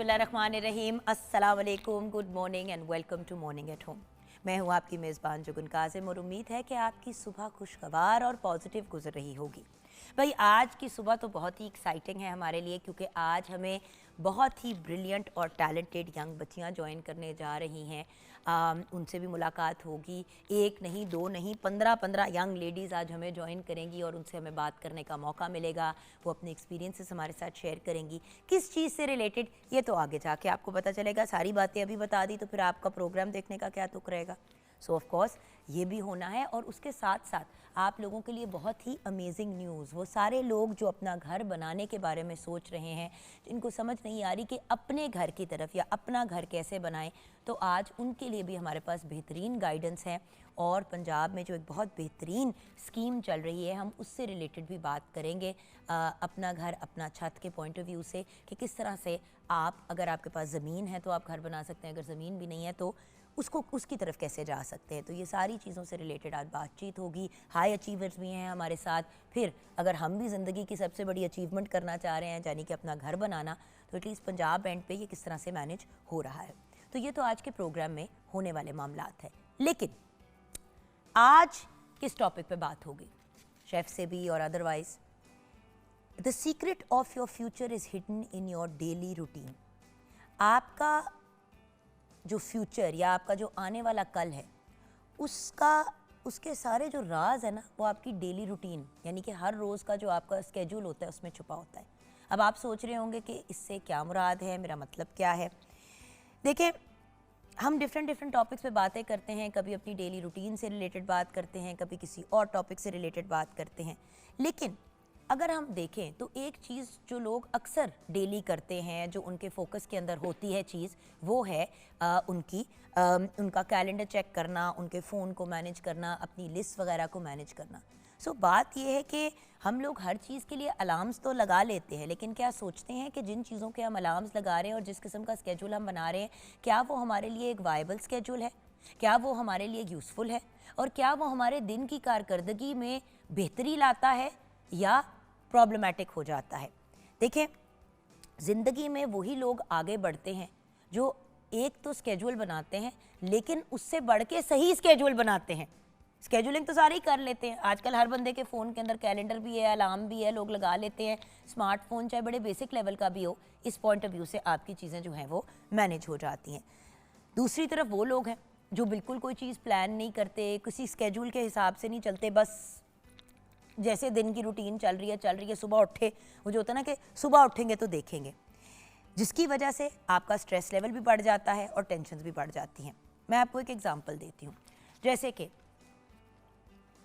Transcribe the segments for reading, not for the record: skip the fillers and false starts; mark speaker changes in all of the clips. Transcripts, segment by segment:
Speaker 1: बिस्मिल्लाहिर्रहमानिर्रहीम, अस्सलाम वालेकुम, good morning and welcome to morning at home. मैं हूँ आपकी मेज़बान जुगन कासिम और उम्मीद है कि आपकी सुबह खुशगवार और पॉजिटिव गुजर रही होगी। भाई आज की सुबह तो बहुत ही एक्साइटिंग है हमारे लिए, क्योंकि आज हमें बहुत ही ब्रिलियंट और टैलेंटेड यंग बच्चियाँ ज्वाइन करने जा रही हैं। उनसे भी मुलाकात होगी। एक नहीं, दो नहीं, 15 यंग लेडीज़ आज हमें ज्वाइन करेंगी और उनसे हमें बात करने का मौका मिलेगा। वो अपने एक्सपीरियंसेस हमारे साथ शेयर करेंगी। किस चीज़ से रिलेटेड ये तो आगे जाके आपको पता चलेगा। सारी बातें अभी बता दी तो फिर आपका प्रोग्राम देखने का क्या तुक रहेगा। सो ऑफ कोर्स ये भी होना है, और उसके साथ साथ आप लोगों के लिए बहुत ही अमेजिंग न्यूज़। वो सारे लोग जो अपना घर बनाने के बारे में सोच रहे हैं, जिनको समझ नहीं आ रही कि अपने घर की तरफ या अपना घर कैसे बनाएं, तो आज उनके लिए भी हमारे पास बेहतरीन गाइडेंस है। और पंजाब में जो एक बहुत बेहतरीन स्कीम चल रही है, हम उससे रिलेटेड भी बात करेंगे। अपना घर अपना छत के पॉइंट ऑफ व्यू से कि किस तरह से आप, अगर आपके पास ज़मीन है तो आप घर बना सकते हैं, अगर ज़मीन भी नहीं है तो उसकी तरफ कैसे जा सकते हैं। तो ये सारी चीज़ों से रिलेटेड आज बातचीत होगी। हाई अचीवर्स भी हैं हमारे साथ। फिर अगर हम भी ज़िंदगी की सबसे बड़ी अचीवमेंट करना चाह रहे हैं, यानी कि अपना घर बनाना, तो एटलीस्ट पंजाब एंड पे ये किस तरह से मैनेज हो रहा है। तो ये तो आज के प्रोग्राम में होने वाले मामलात हैं। लेकिन आज किस टॉपिक पे बात होगी, शेफ़ से भी और otherwise, the secret of your future is hidden in your daily routine. आपका जो फ्यूचर या आपका जो आने वाला कल है, उसके सारे जो राज है ना, वो आपकी डेली रूटीन यानी कि हर रोज़ का जो आपका स्केड्यूल होता है उसमें छुपा होता है। अब आप सोच रहे होंगे कि इससे क्या मुराद है, मेरा मतलब क्या है। देखिए, हम डिफरेंट टॉपिक्स पे बातें करते हैं। कभी अपनी डेली रूटीन से रिलेटेड बात करते हैं, कभी किसी और टॉपिक से रिलेटेड बात करते हैं। लेकिन अगर हम देखें तो एक चीज़ जो लोग अक्सर डेली करते हैं, जो उनके फोकस के अंदर होती है चीज़, वो है उनका कैलेंडर चेक करना, उनके फ़ोन को मैनेज करना, अपनी लिस्ट वगैरह को मैनेज करना। सो बात ये है कि हम लोग हर चीज़ के लिए अलार्म्स तो लगा लेते हैं, लेकिन क्या सोचते हैं कि जिन चीज़ों के हम अलार्म्स लगा रहे हैं और जिस किस्म का स्केड्यूल हम बना रहे हैं, क्या वो हमारे लिए एक वायबल स्केड्यूल है, क्या वो हमारे लिए यूज़फुल है, और क्या वो हमारे दिन की कारकर्दगी में बेहतरी लाता है या प्रॉब्लमेटिक हो जाता है। देखें, ज़िंदगी में वही लोग आगे बढ़ते हैं जो एक तो स्केड्यूल बनाते हैं, लेकिन उससे बढ़ के सही स्केड्यूल बनाते हैं। स्केड्यूलिंग तो सारे ही कर लेते हैं। आजकल हर बंदे के फ़ोन के अंदर कैलेंडर भी है, अलार्म भी है, लोग लगा लेते हैं। स्मार्टफोन चाहे बड़े बेसिक लेवल का भी हो, इस पॉइंट ऑफ व्यू से आपकी चीज़ें जो हैं वो मैनेज हो जाती हैं। दूसरी तरफ वो लोग हैं जो बिल्कुल कोई चीज़ प्लान नहीं करते, किसी स्केड्यूल के हिसाब से नहीं चलते, बस जैसे दिन की रूटीन चल रही है, सुबह उठे, वो जो होता है ना कि सुबह उठेंगे तो देखेंगे, जिसकी वजह से आपका स्ट्रेस लेवल भी बढ़ जाता है और टेंशन भी बढ़ जाती हैं। मैं आपको एक एग्जांपल देती हूँ। जैसे कि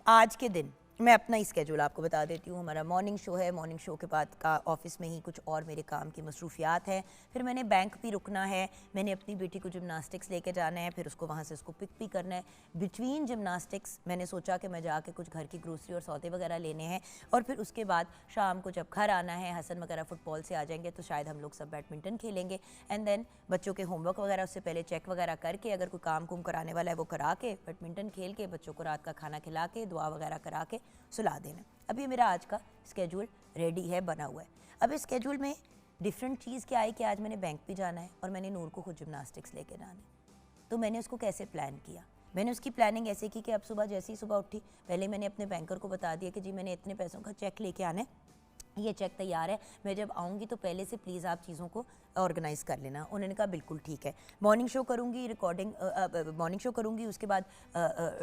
Speaker 1: आज के दिन मैं अपना ही स्केड्यूल आपको बता देती हूँ। हमारा मॉर्निंग शो है, मॉर्निंग शो के बाद का ऑफिस में ही कुछ और मेरे काम की मसरूफियात है। फिर मैंने बैंक भी रुकना है, मैंने अपनी बेटी को जिमनास्टिक्स लेके जाना है, फिर उसको वहाँ से उसको पिक भी करना है। बिटवीन जिमनास्टिक्स मैंने सोचा कि मैं जाके कुछ घर की ग्रोसरी और सौदे वगैरह लेने हैं, और फिर उसके बाद शाम को जब घर आना है, हसन वगैरह फुटबॉल से आ जाएंगे तो शायद हम लोग सब बैडमिंटन खेलेंगे। एंड देन बच्चों के होमवर्क वगैरह उससे पहले चेक वगैरह करके, अगर कोई काम कुम कराने वाला है वो करा के, बैडमिंटन खेल के, बच्चों को रात का खाना खिला के, दुआ वगैरह करा के सुला देना। अब ये मेरा आज का स्केड्यूल रेडी है, बना हुआ है। अब इस स्केड्यूल में डिफरेंट चीज़ क्या आई कि आज मैंने बैंक भी जाना है और मैंने नूर को खुद जिमनास्टिक्स लेके जाना है। तो मैंने उसको कैसे प्लान किया, मैंने उसकी प्लानिंग ऐसे की कि अब सुबह जैसे ही सुबह उठी, पहले मैंने अपने बैंकर को बता दिया कि जी मैंने इतने पैसों का चेक लेके आना है, ये चेक तैयार है, मैं जब आऊँगी तो पहले से प्लीज़ आप चीज़ों को ऑर्गेनाइज़ कर लेना। उन्होंने कहा बिल्कुल ठीक है। मॉर्निंग शो करूँगी, रिकॉर्डिंग मॉर्निंग शो करूँगी, उसके बाद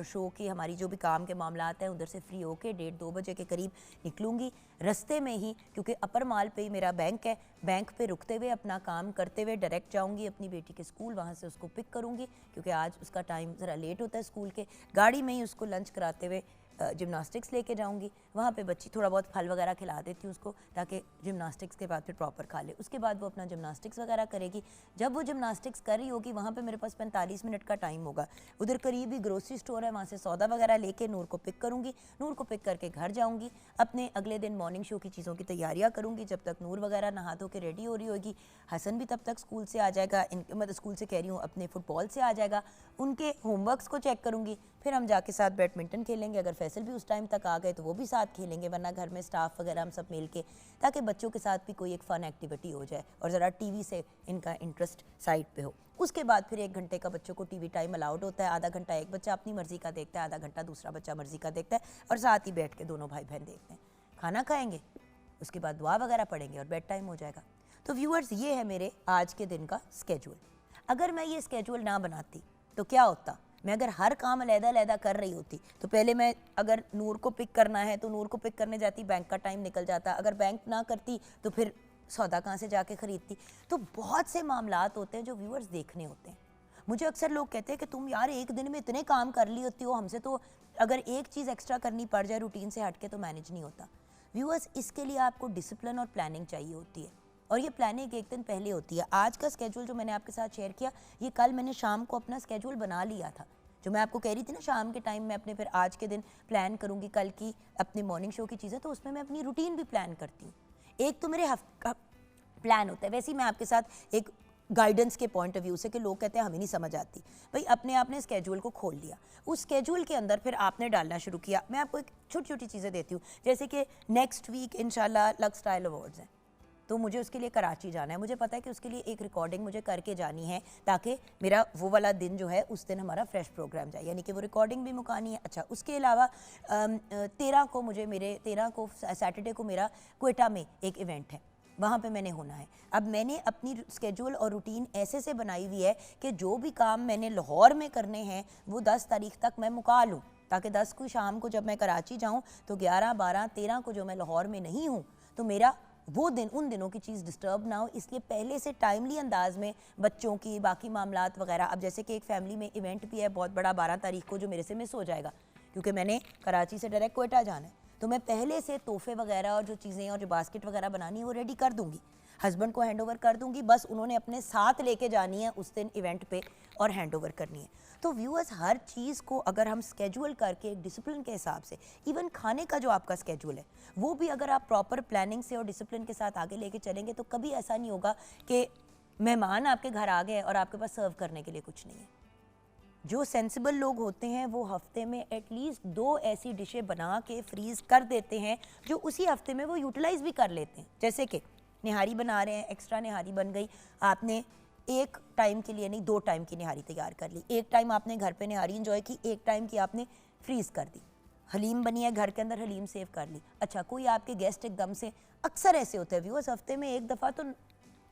Speaker 1: शो की हमारी जो भी काम के मामलात हैं उधर से फ्री होके 1:30-2 बजे के करीब निकलूँगी। रास्ते में ही, क्योंकि अपर माल पे ही मेरा बैंक है, बैंक पे रुकते हुए अपना काम करते हुए डायरेक्ट जाऊँगी अपनी बेटी के स्कूल, वहाँ से उसको पिक करूँगी क्योंकि आज उसका टाइम ज़रा लेट होता है स्कूल के। गाड़ी में ही उसको लंच कराते हुए जिमनास्टिक्स लेके जाऊंगी। वहाँ पे बच्ची थोड़ा बहुत फल वगैरह खिला देती हूँ उसको, ताकि जिमनास्टिक्स के बाद फिर प्रॉपर खा ले। उसके बाद वो अपना जिमनास्टिक्स वगैरह करेगी। जब वो जिमनास्टिक्स कर रही होगी, वहाँ पे मेरे पास 45 मिनट का टाइम होगा। उधर करीब ही ग्रोसरी स्टोर है, वहाँ से सौदा वगैरह लेके नूर को पिक करूँगी। नूर को पिक करके घर जाऊँगी, अपने अगले दिन मॉर्निंग शो की चीज़ों की तैयारियाँ करूँगी। जब तक नूर वगैरह नहा धो के रेडी हो रही होगी, हसन भी तब तक स्कूल से आ जाएगा, मतलब स्कूल से कह रही हूँ अपने फुटबॉल से आ जाएगा, उनके होमवर्क्स को चेक करूँगी। फिर हम जाके साथ बैडमिंटन खेलेंगे, अगर फैसल भी उस टाइम तक आ गए तो वो भी साथ खेलेंगे, वरना घर में स्टाफ वगैरह हम सब मिल के, ताकि बच्चों के साथ भी कोई एक फ़न एक्टिविटी हो जाए और ज़रा टीवी से इनका इंटरेस्ट साइड पे हो। उसके बाद फिर 1 घंटे का बच्चों को टीवी टाइम अलाउड होता है, आधा घंटा एक बच्चा अपनी मर्ज़ी का देखता है, आधा घंटा दूसरा बच्चा मर्ज़ी का देखता है, और साथ ही बैठ के दोनों भाई बहन देखते हैं। खाना खाएंगे, उसके बाद दुआ वगैरह पढ़ेंगे और बेड टाइम हो जाएगा। तो व्यूअर्स, ये है मेरे आज के दिन का स्केड्यूल। अगर मैं ये स्केड्यूल ना बनाती तो क्या होता, मैं अगर हर काम अलग-अलग कर रही होती तो पहले मैं अगर नूर को पिक करना है तो नूर को पिक करने जाती, बैंक का टाइम निकल जाता, अगर बैंक ना करती तो फिर सौदा कहाँ से जाके ख़रीदती। तो बहुत से मामलात होते हैं जो व्यूअर्स देखने होते हैं। मुझे अक्सर लोग कहते हैं कि तुम यार एक दिन में इतने काम कर ली होती हो, हमसे तो अगर एक चीज़ एक्स्ट्रा करनी पड़ जाए रूटीन से हट के तो मैनेज नहीं होता। व्यूअर्स, इसके लिए आपको डिसिप्लिन और प्लानिंग चाहिए होती है, और ये प्लानिंग एक दिन पहले होती है। आज का स्केड्यूल जो मैंने आपके साथ शेयर किया, ये कल मैंने शाम को अपना स्केड्यूल बना लिया था। जो मैं आपको कह रही थी ना, शाम के टाइम मैं अपने फिर आज के दिन प्लान करूँगी कल की अपनी मॉर्निंग शो की चीज़ें, तो उसमें मैं अपनी रूटीन भी प्लान करती हूँ। एक तो मेरे हफ्ते का प्लान होता है, वैसे ही मैं आपके साथ एक गाइडेंस के पॉइंट ऑफ व्यू से, कि लोग कहते हैं हमें नहीं समझ आती, भाई अपने आपने स्केड्यूल को खोल लिया, उस स्केड्यूल के अंदर फिर आपने डालना शुरू किया। मैं आपको एक छोटी छोटी चीज़ें देती हूँ, जैसे कि नेक्स्ट वीक इंशाल्लाह लक्स स्टाइल अवार्ड्स हैं, तो मुझे उसके लिए कराची जाना है। मुझे पता है कि उसके लिए एक रिकॉर्डिंग मुझे करके जानी है, ताकि मेरा वो वाला दिन जो है उस दिन हमारा फ्रेश प्रोग्राम जाए, यानी कि वो रिकॉर्डिंग भी मुकानी है। अच्छा, उसके अलावा 13 को सैटरडे को मेरा क्वेटा में एक इवेंट है, वहाँ पे मैंने होना है। अब मैंने अपनी स्केड्यूल और रूटीन ऐसे से बनाई हुई है कि जो भी काम मैंने लाहौर में करने हैं वो 10 तारीख तक मैं मुका लूँ, ताकि 10 को शाम को जब मैं कराची जाऊँ तो 11, 12, 13 को जो मैं लाहौर में नहीं हूँ तो मेरा वो दिन, उन दिनों की चीज़ डिस्टर्ब ना हो। इसलिए पहले से टाइमली अंदाज में बच्चों की बाकी मामलात वगैरह, अब जैसे कि एक फैमिली में इवेंट भी है बहुत बड़ा 12 तारीख को, जो मेरे से मिस हो जाएगा क्योंकि मैंने कराची से डायरेक्ट क्वेटा जाना है, तो मैं पहले से तोहफे वगैरह और जो चीज़ें और जो बास्केट वगैरह बनानी है वो रेडी कर दूंगी, हस्बैंड को हैंड ओवर कर दूंगी, बस उन्होंने अपने साथ लेके जानी है उस दिन इवेंट पे और हैंड ओवर करनी है। तो व्यूअर्स, हर चीज़ को अगर हम स्केड्यूल करके एक डिसिप्लिन के हिसाब से, इवन खाने का जो आपका स्केड्यूल है वो भी अगर आप प्रॉपर प्लानिंग से और डिसिप्लिन के साथ आगे लेके चलेंगे तो कभी ऐसा नहीं होगा कि मेहमान आपके घर आ गए और आपके पास सर्व करने के लिए कुछ नहीं है। जो सेंसिबल लोग होते हैं वो हफ्ते में एटलीस्ट 2 ऐसी डिशें बना के फ्रीज कर देते हैं जो उसी हफ्ते में वो यूटिलाइज़ भी कर लेते हैं। जैसे कि निहारी बना रहे हैं, एक्स्ट्रा निहारी बन गई, आपने एक टाइम के लिए नहीं 2 टाइम की निहारी तैयार कर ली। एक टाइम आपने घर पे निहारी एंजॉय की, एक टाइम की आपने फ्रीज कर दी। हलीम बनी है घर के अंदर, हलीम सेव कर ली। अच्छा, कोई आपके गेस्ट एकदम से, अक्सर ऐसे होते हैं व्यूअर्स, हफ्ते में एक दफ़ा तो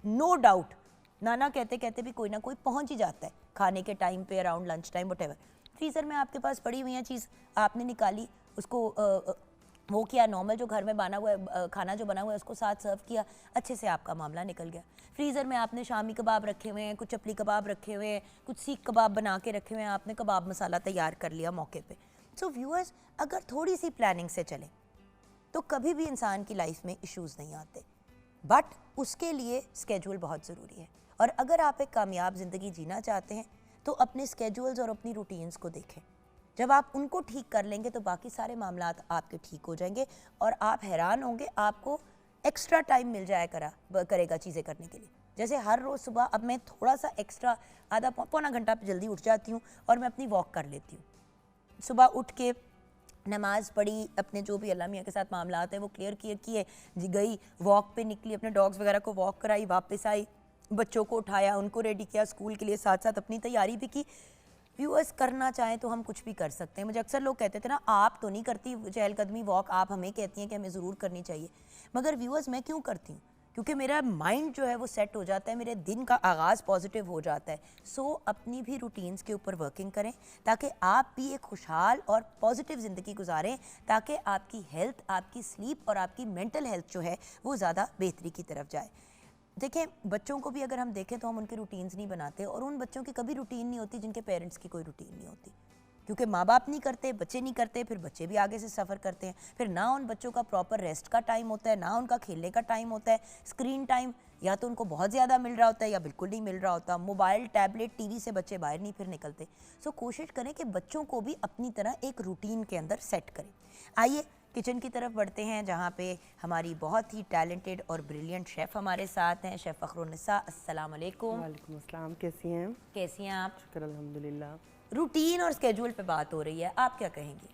Speaker 1: नो डाउट नाना कहते कहते भी कोई ना कोई पहुंच ही जाता है खाने के टाइम पे, around lunch time, whatever. Freezer में आपके पास पड़ी हुई है चीज़, आपने निकाली, उसको वो किया, नॉर्मल जो घर में बना हुआ है खाना जो बना हुआ है उसको साथ सर्व किया, अच्छे से आपका मामला निकल गया। फ्रीज़र में आपने शामी कबाब रखे हुए हैं, कुछ चपली कबाब रखे हुए हैं, कुछ सीख कबाब बना के रखे हुए हैं, आपने कबाब मसाला तैयार कर लिया मौके पे। सो व्यूअर्स, अगर थोड़ी सी प्लानिंग से चलें तो कभी भी इंसान की लाइफ में इश्यूज़ नहीं आते, बट उसके लिए स्केड्यूल बहुत ज़रूरी है। और अगर आप एक कामयाब ज़िंदगी जीना चाहते हैं तो अपने स्केड्यूल्स और अपनी रूटीन्स को देखें। जब आप उनको ठीक कर लेंगे तो बाकी सारे मामलात आपके ठीक हो जाएंगे और आप हैरान होंगे, आपको एक्स्ट्रा टाइम मिल जाया करेगा चीज़ें करने के लिए। जैसे हर रोज़ सुबह अब मैं थोड़ा सा एक्स्ट्रा आधा पौना घंटा जल्दी उठ जाती हूँ और मैं अपनी वॉक कर लेती हूँ। सुबह उठ के नमाज़ पढ़ी, अपने जो भी अल्लाह मियाँ के साथ मामलात हैं वो क्लियर किए, गई वॉक पे निकली, अपने डॉग्स वगैरह को वॉक कराई, वापस आई, बच्चों को उठाया, उनको रेडी किया स्कूल के लिए, साथ साथ अपनी तैयारी भी की। व्यूअर्स, करना चाहें तो हम कुछ भी कर सकते हैं। मुझे अक्सर लोग कहते थे ना, आप तो नहीं करती चहलकदमी वॉक, आप हमें कहती हैं कि हमें ज़रूर करनी चाहिए, मगर व्यूअर्स मैं क्यों करती हूँ? क्योंकि मेरा माइंड जो है वो सेट हो जाता है, मेरे दिन का आगाज़ पॉजिटिव हो जाता है। सो अपनी भी रूटीन्स के ऊपर वर्किंग करें ताकि आप भी एक खुशहाल और पॉजिटिव ज़िंदगी गुजारें, ताकि आपकी हेल्थ, आपकी स्लीप और आपकी मेंटल हेल्थ जो है वो ज़्यादा बेहतरी की तरफ जाए। देखें, बच्चों को भी अगर हम देखें तो हम उनकी रूटीन्स नहीं बनाते, और उन बच्चों की कभी रूटीन नहीं होती जिनके पेरेंट्स की कोई रूटीन नहीं होती, क्योंकि माँ बाप नहीं करते, बच्चे नहीं करते, फिर बच्चे भी आगे से सफ़र करते हैं। फिर ना उन बच्चों का प्रॉपर रेस्ट का टाइम होता है, ना उनका खेलने का टाइम होता है। स्क्रीन टाइम या तो उनको बहुत ज़्यादा मिल रहा होता है या बिल्कुल नहीं मिल रहा होता। मोबाइल, टैबलेट, टीवी से बच्चे बाहर नहीं फिर निकलते। सो कोशिश करें कि बच्चों को भी अपनी तरह एक रूटीन के अंदर सेट करें। आइए किचन की तरफ बढ़ते हैं, जहाँ पे हमारी बहुत ही टैलेंटेड और ब्रिलियंट शेफ़ हमारे साथ हैं, शेफ़ फ़खरुन्निसा। अस्सलाम वालेकुम।
Speaker 2: वालेकुम अस्सलाम, कैसी हैं?
Speaker 1: कैसी हैं आप?
Speaker 2: शुक्र अल्हम्दुलिल्लाह।
Speaker 1: रूटीन और स्केड्यूल पे बात हो रही है, आप क्या कहेंगी?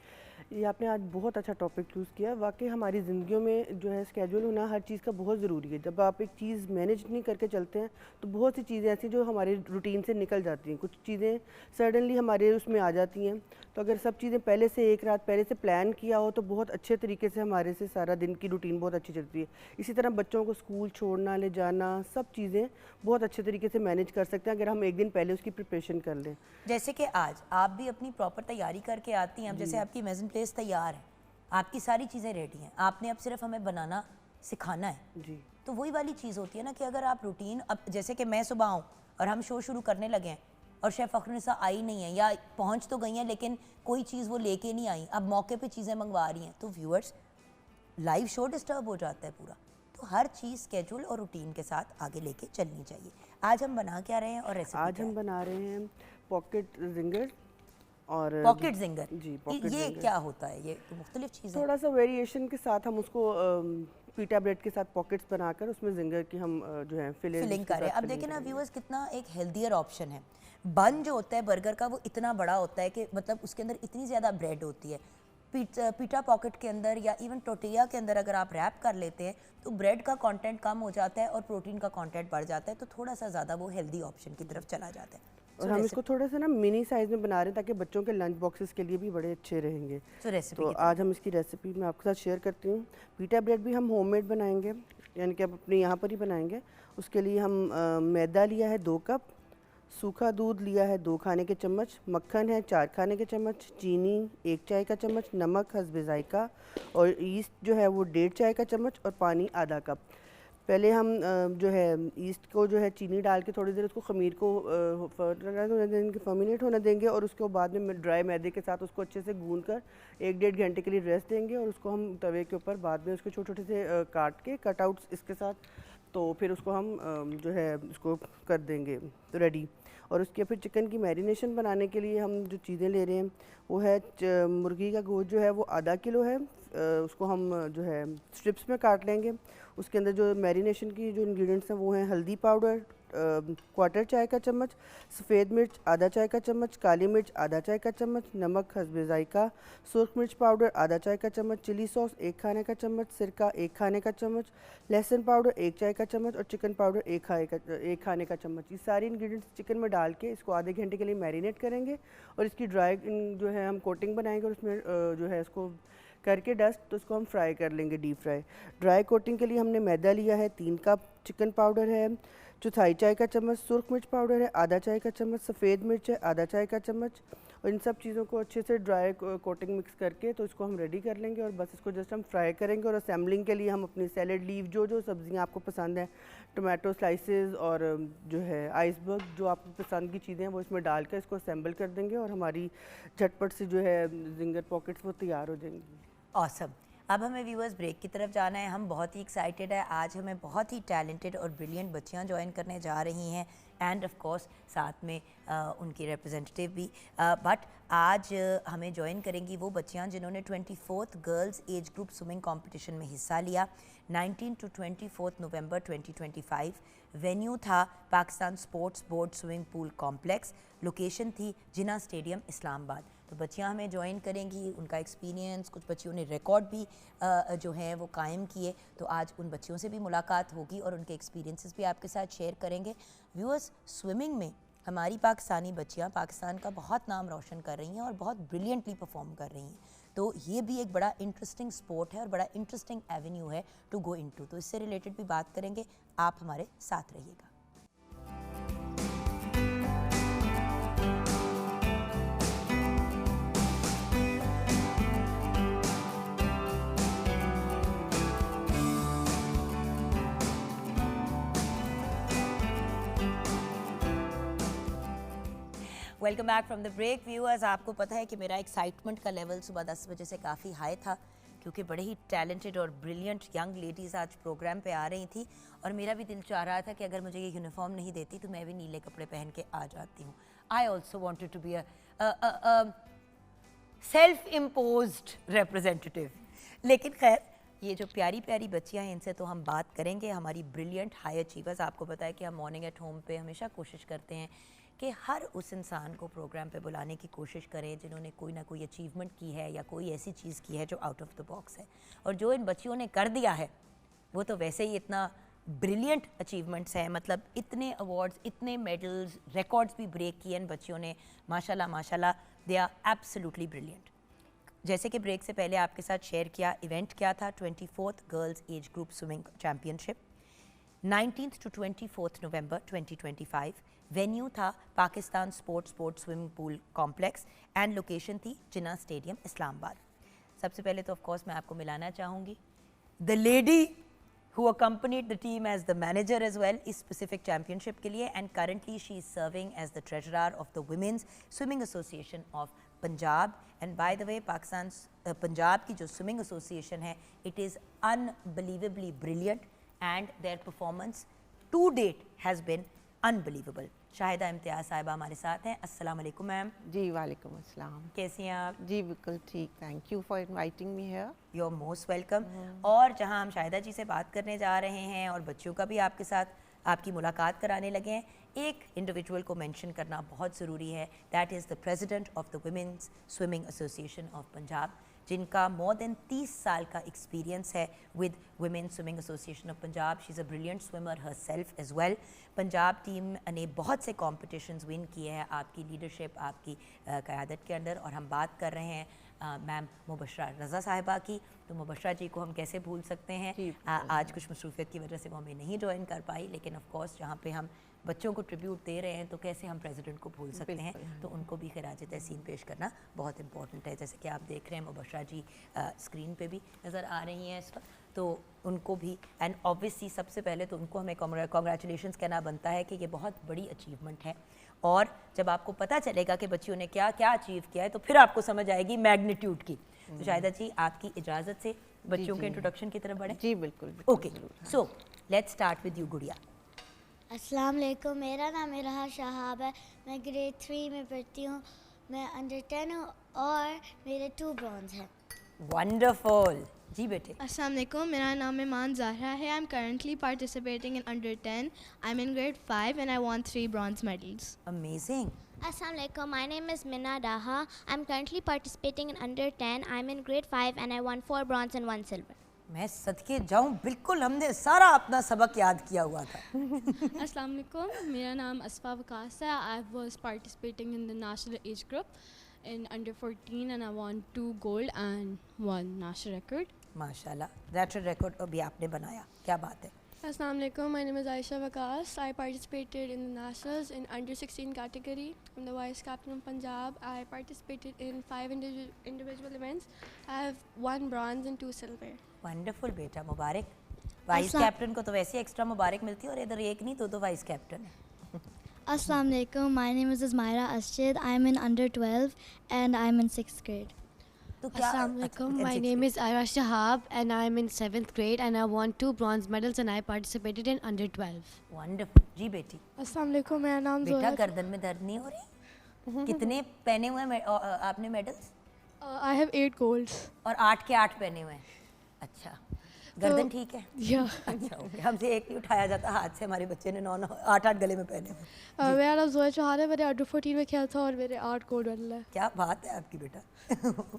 Speaker 2: ये आपने आज बहुत अच्छा टॉपिक चूज़ किया। वाकई हमारी ज़िंदगियों में जो है स्केड्यूल होना हर चीज़ का बहुत ज़रूरी है। जब आप एक चीज़ मैनेज नहीं करके चलते हैं तो बहुत सी चीज़ें ऐसी जो हमारे रूटीन से निकल जाती हैं, कुछ चीज़ें सडनली हमारे उसमें आ जाती हैं। तो अगर सब चीज़ें पहले से एक रात पहले से प्लान किया हो तो बहुत अच्छे तरीके से हमारे से सारा दिन की रूटीन बहुत अच्छी चलती है। इसी तरह बच्चों को स्कूल छोड़ना ले जाना सब चीज़ें बहुत अच्छे तरीके से मैनेज कर सकते हैं अगर हम एक दिन पहले उसकी प्रिपरेशन कर लें।
Speaker 1: जैसे कि आज आप भी अपनी प्रॉपर तैयारी करके आती हैं, अब जैसे आपकी इमेजिन प्लेस तैयार है, आपकी सारी चीज़ें रेडी हैं, आपने अब सिर्फ हमें बनाना सिखाना है।
Speaker 2: जी
Speaker 1: तो वही वाली चीज़ होती है ना कि अगर आप रूटीन, अब जैसे कि मैं सुबह आऊँ और हम शो शुरू करने लगे हैं और शेफ़ फ़खरुन्निसा आई नहीं है या पहुँच तो गई हैं लेकिन कोई चीज़ वो लेके नहीं आई, अब मौके पे चीज़ें मंगवा रही हैं, तो व्यूअर्स लाइव शो डिस्टर्ब हो जाता है पूरा। तो हर चीज़ स्केड्यूल और रूटीन के साथ आगे लेके चलनी चाहिए। आज हम बना क्या रहे हैं और रेसिपी
Speaker 2: आज
Speaker 1: क्या
Speaker 2: हम
Speaker 1: है?
Speaker 2: बना रहे हैं पॉकेट जिंगर और
Speaker 1: पॉकेट जिंगर।
Speaker 2: जी पॉकेट
Speaker 1: ये
Speaker 2: जिंगर।
Speaker 1: क्या होता है? ये तो मुख्तलिफ चीज़ है।
Speaker 2: थोड़ा सा वेरिएशन के साथ हम उसको पीटा ब्रेड के साथ पॉकेट्स बनाकर उसमें जिंगर की हम जो है
Speaker 1: फिलिंग करें। अब देखिए ना व्यूअर्स, कितना एक हेल्दियर ऑप्शन है। बन जो होता है बर्गर का वो इतना बड़ा होता है कि मतलब उसके अंदर इतनी ज़्यादा ब्रेड होती है। पीटा पॉकेट के अंदर या इवन टोटिया के अंदर अगर आप रैप कर लेते हैं तो ब्रेड का कंटेंट कम हो जाता है और प्रोटीन का कंटेंट बढ़ जाता है, तो थोड़ा सा ज़्यादा वो हेल्दी ऑप्शन की तरफ चला जाता है।
Speaker 2: और हम इसको थोड़ा सा ना मिनी साइज में बना रहे हैं ताकि बच्चों के लंच बॉक्सेस के लिए भी बड़े अच्छे रहेंगे। तो आज हम इसकी रेसिपी मैं आपके साथ शेयर करती हूँ। पीटा ब्रेड भी हम होममेड बनाएंगे, यानी कि आप अपने यहाँ पर ही बनाएंगे। उसके लिए हम मैदा लिया है 2 कप, सूखा दूध लिया है 2 खाने के चम्मच, मक्खन है 4 खाने के चम्मच, चीनी 1 चाय का चम्मच, नमक हस्बे जायका और ईस्ट जो है वो 1.5 चाय का चम्मच और पानी आधा कप। पहले हम जो है ईस्ट को जो है चीनी डाल के थोड़ी देर उसको खमीर को फर्मिनेट होने देंगे और उसको बाद में ड्राई मैदे के साथ उसको अच्छे से गूंद कर 1-1.5 घंटे के लिए रेस्ट देंगे और उसको हम तवे के ऊपर बाद में उसको छोटे छोटे से काट के कटआउट्स इसके साथ, तो फिर उसको हम जो है उसको कर देंगे रेडी। और उसके फिर चिकन की मैरिनेशन बनाने के लिए हम जो चीज़ें ले रहे हैं वो है मुर्गी का गोश्त जो है वो आधा किलो है, उसको हम जो है स्ट्रिप्स में काट लेंगे। उसके अंदर जो मैरिनेशन की जो इंग्रेडिएंट्स हैं वो हैं हल्दी पाउडर 1/4 चाय का चम्मच, सफ़ेद मिर्च आधा चाय का चम्मच, काली मिर्च आधा चाय का चम्मच, नमक हस्बे जायका, सुरख मिर्च पाउडर आधा चाय का चम्मच, चिली सॉस 1 खाने का चम्मच, सिरका 1 खाने का चम्मच, लहसुन पाउडर 1 चाय का चम्मच और चिकन पाउडर 1 खाने का चम्मच। ये सारी इंग्रेडिएंट्स चिकन में डाल के इसको आधे घंटे के लिए मैरिनेट करेंगे और इसकी ड्राई जो है हम कोटिंग बनाएंगे और उसमें जो है इसको करके डस्ट तो उसको हम फ्राई कर लेंगे, डीप फ्राई। ड्राई कोटिंग के लिए हमने मैदा लिया है 3 कप, चिकन पाउडर है 1/4 चाय का चम्मच, सुरख मिर्च पाउडर है आधा चाय का चम्मच, सफ़ेद मिर्च है आधा चाय का चम्मच और इन सब चीज़ों को अच्छे से ड्राई कोटिंग मिक्स करके तो इसको हम रेडी कर लेंगे और बस इसको जस्ट हम फ्राई करेंगे। और असेंबलिंग के लिए हम अपनी सैलड लीव जो जो सब्जियां आपको पसंद हैं, टोमेटो स्लाइसेस और जो है आइसबर्ग, जो आपको पसंद की चीज़ें हैं वो इसमें डालकर इसको असेंबल कर देंगे और हमारी झटपट से जो है जिंगर पॉकेट्स वो तैयार हो जाएंगी।
Speaker 1: ऑसम। अब हमें व्यूअर्स ब्रेक की तरफ जाना है। हम बहुत ही एक्साइटेड है, आज हमें बहुत ही टैलेंटेड और ब्रिलियंट बच्चियां ज्वाइन करने जा रही हैं एंड ऑफ कोर्स साथ में उनकी रिप्रेजेंटेटिव भी। बट आज हमें ज्वाइन करेंगी वो बच्चियां जिन्होंने 24th girls age group swimming competition में हिस्सा लिया। 19 to 24 नवंबर 2025। वेन्यू था Pakistan sports board swimming pool complex, location थी जिन्ना स्टेडियम इस्लामाबाद। तो बच्चियां हमें ज्वाइन करेंगी, उनका एक्सपीरियंस, कुछ बच्चियों ने रिकॉर्ड भी जो हैं वो कायम किए। तो आज उन बच्चियों से भी मुलाकात होगी और उनके एक्सपीरियंसेस भी आपके साथ शेयर करेंगे। व्यूअर्स, स्विमिंग में हमारी पाकिस्तानी बच्चियां पाकिस्तान का बहुत नाम रोशन कर रही हैं और बहुत ब्रिलियंटली परफॉर्म कर रही हैं। तो ये भी एक बड़ा इंटरेस्टिंग स्पोर्ट है और बड़ा इंटरेस्टिंग एवेन्यू है टू गो इनटू। तो इससे रिलेटेड भी बात करेंगे, आप हमारे साथ रहिएगा। Welcome back from the break. Viewers, आपको पता है कि मेरा एक्साइटमेंट का लेवल सुबह 10 बजे से काफ़ी हाई था क्योंकि बड़े ही टैलेंटेड और ब्रिलियंट यंग लेडीज़ आज प्रोग्राम पे आ रही थी और मेरा भी दिल चाह रहा था कि अगर मुझे ये यूनिफॉर्म नहीं देती तो मैं भी नीले कपड़े पहन के आ जाती हूँ। I also wanted to be a self imposed representative. लेकिन खैर, ये जो प्यारी प्यारी बच्चियां हैं इनसे तो हम बात करेंगे, हमारी ब्रिलियंट हाई अचीवर्स। आपको पता है कि हम मॉर्निंग एट होम पे हमेशा कोशिश करते हैं कि हर उस इंसान को प्रोग्राम पे बुलाने की कोशिश करें जिन्होंने कोई ना कोई अचीवमेंट की है या कोई ऐसी चीज़ की है जो आउट ऑफ द बॉक्स है। और जो इन बच्चियों ने कर दिया है वो तो वैसे ही इतना ब्रिलियंट अचीवमेंट्स हैं, मतलब इतने अवार्ड्स, इतने मेडल्स, रिकॉर्ड्स भी ब्रेक किए इन बच्चियों ने, माशाल्लाह माशाल्लाह, दे आर एब्सोल्युटली ब्रिलियंट। जैसे कि ब्रेक से पहले आपके साथ शेयर किया, इवेंट क्या था, 24th girls age group swimming championship, 19th to 24th November 2025। Venue था Pakistan sports swimming pool complex and location थी जिन्ना स्टेडियम इस्लामाबाद। सबसे पहले तो ऑफ कोर्स मैं आपको मिलाना चाहूँगी the lady who accompanied the team as the manager as well इस specific championship के लिए, and currently she is serving as the treasurer of the Women's Swimming Association of Punjab। and by the way Pakistan Punjab की जो swimming association है, it is unbelievably brilliant and their performance to date has been unbelievable। Shahida इम्तियाज़ साहिबा हमारे साथ हैं। अस्सलाम वालेकुम ma'am.
Speaker 2: जी वालेकुम अस्सलाम।
Speaker 1: कैसी हैं आप?
Speaker 2: जी बिल्कुल ठीक, thank you for inviting me here.
Speaker 1: You are most welcome. और जहां हम शाहिदा जी से बात करने जा रहे हैं और बच्चों का भी आपके साथ आपकी मुलाकात कराने लगे हैं, एक इंडिविजुअल को मेंशन करना बहुत ज़रूरी है, that is the president of the women's swimming association of Punjab, जिनका मोर देन 30 साल का एक्सपीरियंस है with women swimming association of Punjab. She is a brilliant swimmer herself as well. Punjab team ने बहुत से कॉम्पिटिशन्स विन किए हैं आपकी लीडरशिप, आपकी क़यादत के अंदर। और हम बात कर रहे हैं मैम मुबशरा रज़ा साहिबा की। तो मुबशरा जी को हम कैसे भूल सकते हैं, आज कुछ मसरूफियत की वजह से वो हमें नहीं ज्वाइन कर पाई, लेकिन ऑफ कोर्स जहाँ पे हम बच्चों को ट्रिब्यूट दे रहे हैं तो कैसे हम प्रेसिडेंट को भूल सकते हैं, तो उनको भी खिराज तहसीन पेश करना बहुत इंपॉर्टेंट है। जैसे कि आप देख रहे हैं मुबशरा जी स्क्रीन पे भी नज़र आ रही हैं इस वक्त, तो उनको भी, एंड ऑब्वियसली सबसे पहले तो उनको हमें कॉन्ग्रेचुलेशंस कहना बनता है कि ये बहुत बड़ी अचीवमेंट है। और जब आपको पता चलेगा कि बच्चियों ने क्या क्या अचीव किया है तो फिर आपको समझ आएगी मैग्नीट्यूड की। तो शाहिदा जी आपकी इजाज़त से बच्चों के इंट्रोडक्शन की तरफ बढ़े।
Speaker 2: जी बिल्कुल।
Speaker 1: Okay, so let's start with you गुड़िया।
Speaker 3: अस्सलाम वालेकुम, मेरा नाम इरहा शहाब है, मैं ग्रेड 3 में पढ़ती हूँ, मैं अंडर 10 हूँ और मेरे 2 ब्रॉन्ज हैं।
Speaker 1: वंडरफुल जी बेटे।
Speaker 4: अस्सलाम वालेकुम, मेरा नाम इमान ज़हरा है। I am currently participating in under 10। I am in grade 5 and I won 3 bronze medals.
Speaker 1: Amazing.
Speaker 3: Assalamu alaikum, my name is Minna Daha. I'm currently participating in under 10. I'm in grade 5 and I won 4 bronze and 1 silver.
Speaker 1: मैं सदके जाऊं, बिल्कुल हमने सारा अपना सबक याद किया हुआ था।
Speaker 4: अस्सलाम वालेकुम, मेरा नाम असफा वकास है। I was participating in the national age group in under 14 and I won 2 gold and 1 national record.
Speaker 1: माशाल्लाह, नेशनल रिकॉर्ड अभी आपने बनाया, क्या बात है।
Speaker 5: Assalamu alaikum, my name is Aisha Vakas. I participated in the nationals in under 16 category. I'm the vice captain of Punjab. I participated in 5 individual events. I have 1 bronze and 2 silver.
Speaker 1: Wonderful बेटा, मुबारक। Vice captain को तो वैसे extra मुबारक मिलती है और इधर एक नहीं दो वाइस कैप्टन है।
Speaker 3: Assalamu alaikum, my name is Ismaira Asjid. I'm in under 12 and I'm in 6th grade.
Speaker 1: तो क्या
Speaker 5: Assalamu alaikum, my name is Ira Shahab and I'm in 7th grade and I won 2 bronze medals and I participated in under 12.
Speaker 1: Wonderful जी बेटी।
Speaker 5: Assalamu alaikum, मेरा नाम
Speaker 1: बेटा
Speaker 5: जोया।
Speaker 1: गर्दन में दर्द नहीं हो रही? कितने पहने हुए हैं आपने मेडल्स?
Speaker 5: I have 8 golds.
Speaker 1: और 8 के 8 पहने हुए हैं। अच्छा, गर्दन ठीक है?
Speaker 5: Yeah.
Speaker 1: अच्छा ओके, हमसे एक नहीं उठाया जाता हाथ से, हमारे बच्चे ने 9 8 गले में पहने हुए।
Speaker 5: मेरा नाम जोया चौहान है, मैंने अंडर 14 में खेला था और मेरे 8 गोल्ड मेडल है।
Speaker 1: क्या बात है आपकी बेटा।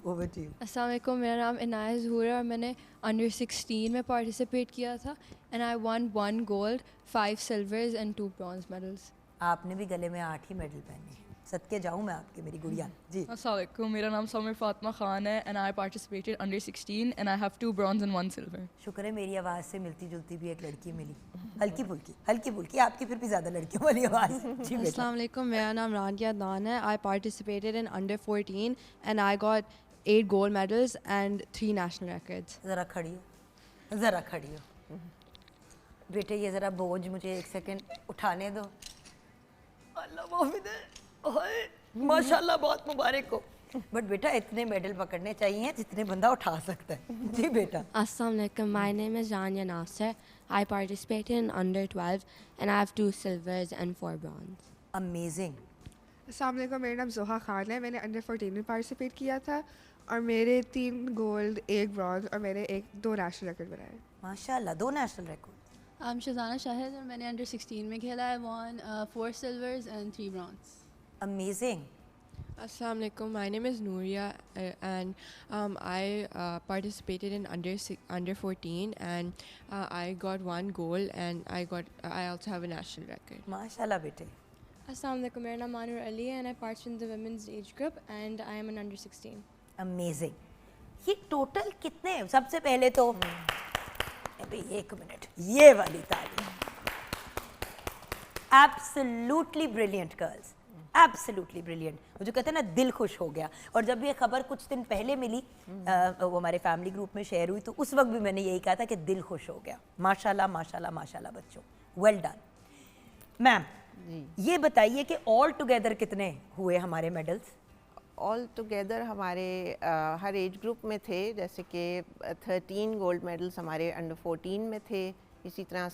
Speaker 1: Over to you.
Speaker 5: अस्सलाम वालेकुम, मेरा नाम इनायत ज़हूर है और मैंने अंडर 16 में पार्टिसिपेट किया था and I one 1 gold 5 silvers and 2 bronze medals.
Speaker 1: आपने भी गले में 8 ही मेडल पहने हैं, सदके जाऊं मैं आपके, मेरी गुड़िया जी।
Speaker 6: अस्सलाम वालेकुम, मेरा नाम समीर फातिमा खान है and I participated under 16 and I have 2 bronze and 1 silver.
Speaker 1: शुक्र है मेरी आवाज़ से मिलती जुलती भी एक लड़की मिली, हल्की फुल्की, आपकी फिर भी ज़्यादा लड़कियों वाली आवाज़। जी बेटा।
Speaker 5: अस्सलाम वालेकुम, मेरा नाम रानिया दान है। आई participated in under 14 and I got 8 gold medals and 3 national records.
Speaker 1: ज़रा खड़ी हो बेटे, ये ज़रा बोझ मुझे एक सेकंड उठाने दो। अल्लाह मोहम्मद, ओए माशाल्लाह, बहुत मुबारक हो। बट बेटा इतने मेडल पकड़ने चाहिए जितने बंदा उठा सकता है। जी बेटा।
Speaker 5: अस्सलाम वालेकुम, my name is Rania Nasir. I participated in under 12 and I have 2 silvers and 4 bronze.
Speaker 1: Amazing.
Speaker 7: अस्सलाम वालेकुम, मेरा नाम जोहा खान है। मैंने अंडर 14 में पार्टिसिपेट किया था और मेरे 3 गोल्ड 1 ब्रॉन्ज और मैंने 2 नेशनल रिकॉर्ड बनाए।
Speaker 1: माशाल्लाह, 2 नेशनल रिकॉर्ड।
Speaker 8: शजाना शाहिद और मैंने अंडर 16 में खेला है. won 4 silvers and 3 bronze.
Speaker 1: Amazing.
Speaker 9: Assalamu alaikum. My name is Nuria, and I participated in under 14, and I got 1 gold, and I also have a national record.
Speaker 1: माशाल्लाह बेटे.
Speaker 5: Assalamu alaikum. My name is Manur Ali and I participated in the women's age group and I am an under 16.
Speaker 1: Amazing. ये total कितने? सबसे पहले तो अभी 1 minute, ये वाली ताली. Absolutely brilliant girls, absolutely brilliant. मुझे कहते हैं ना दिल खुश हो गया. और जब ये खबर कुछ दिन पहले मिली, वो हमारे फैमिली ग्रुप में शेयर हुई, तो उस वक्त भी मैंने यही कहा था कि दिल खुश हो गया. माशाल्लाह माशाल्लाह माशाल्लाह बच्चों, वेल डन. मैम ये बताइए कि ऑल टुगेदर कितने हुए हमारे मेडल्स?
Speaker 10: ऑल टुगेदर हमारे हर एज ग्रुप में थे. जैसे कि 13 गोल्ड मेडल्स हमारे अंडर 14 में थे. इसी तरह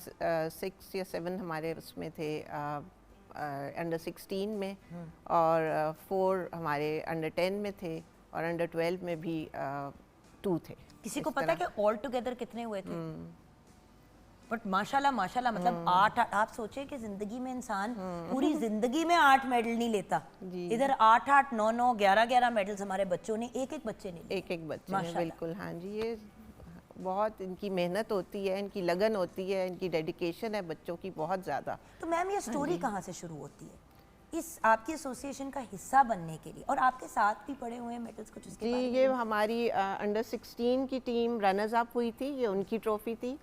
Speaker 10: 6 या 7 हमारे उसमें थे अंडर 16 में, और 4 हमारे अंडर 10 में थे, और अंडर 12 में भी 2 थे.
Speaker 1: किसी को पता है कि ऑल टुगेदर कितने हुए थे? बट माशाल्लाह माशाल्लाह, मतलब 8. आप सोचे कि जिंदगी में इंसान पूरी जिंदगी में 8 मेडल नहीं लेता. इधर 8 8 9 9 11 11 मेडल्स हमारे बच्चों ने, एक बच्चे ने,
Speaker 10: एक बच्चे ने. बिल्कुल, हाँ जी. ये बहुत इनकी मेहनत होती है, इनकी लगन होती है, इनकी डेडिकेशन है बच्चों की बहुत ज़्यादा.
Speaker 1: तो मैम ये स्टोरी कहाँ से शुरू होती है इस आपकी एसोसिएशन का हिस्सा बनने के लिए? और आपके साथ भी पड़े हुए हैं मेडल्स कुछ उसके बारे में?
Speaker 10: ये हमारी अंडर 16 की टीम रनर्स अप हुई थी, ये उनकी ट्रॉफी थी.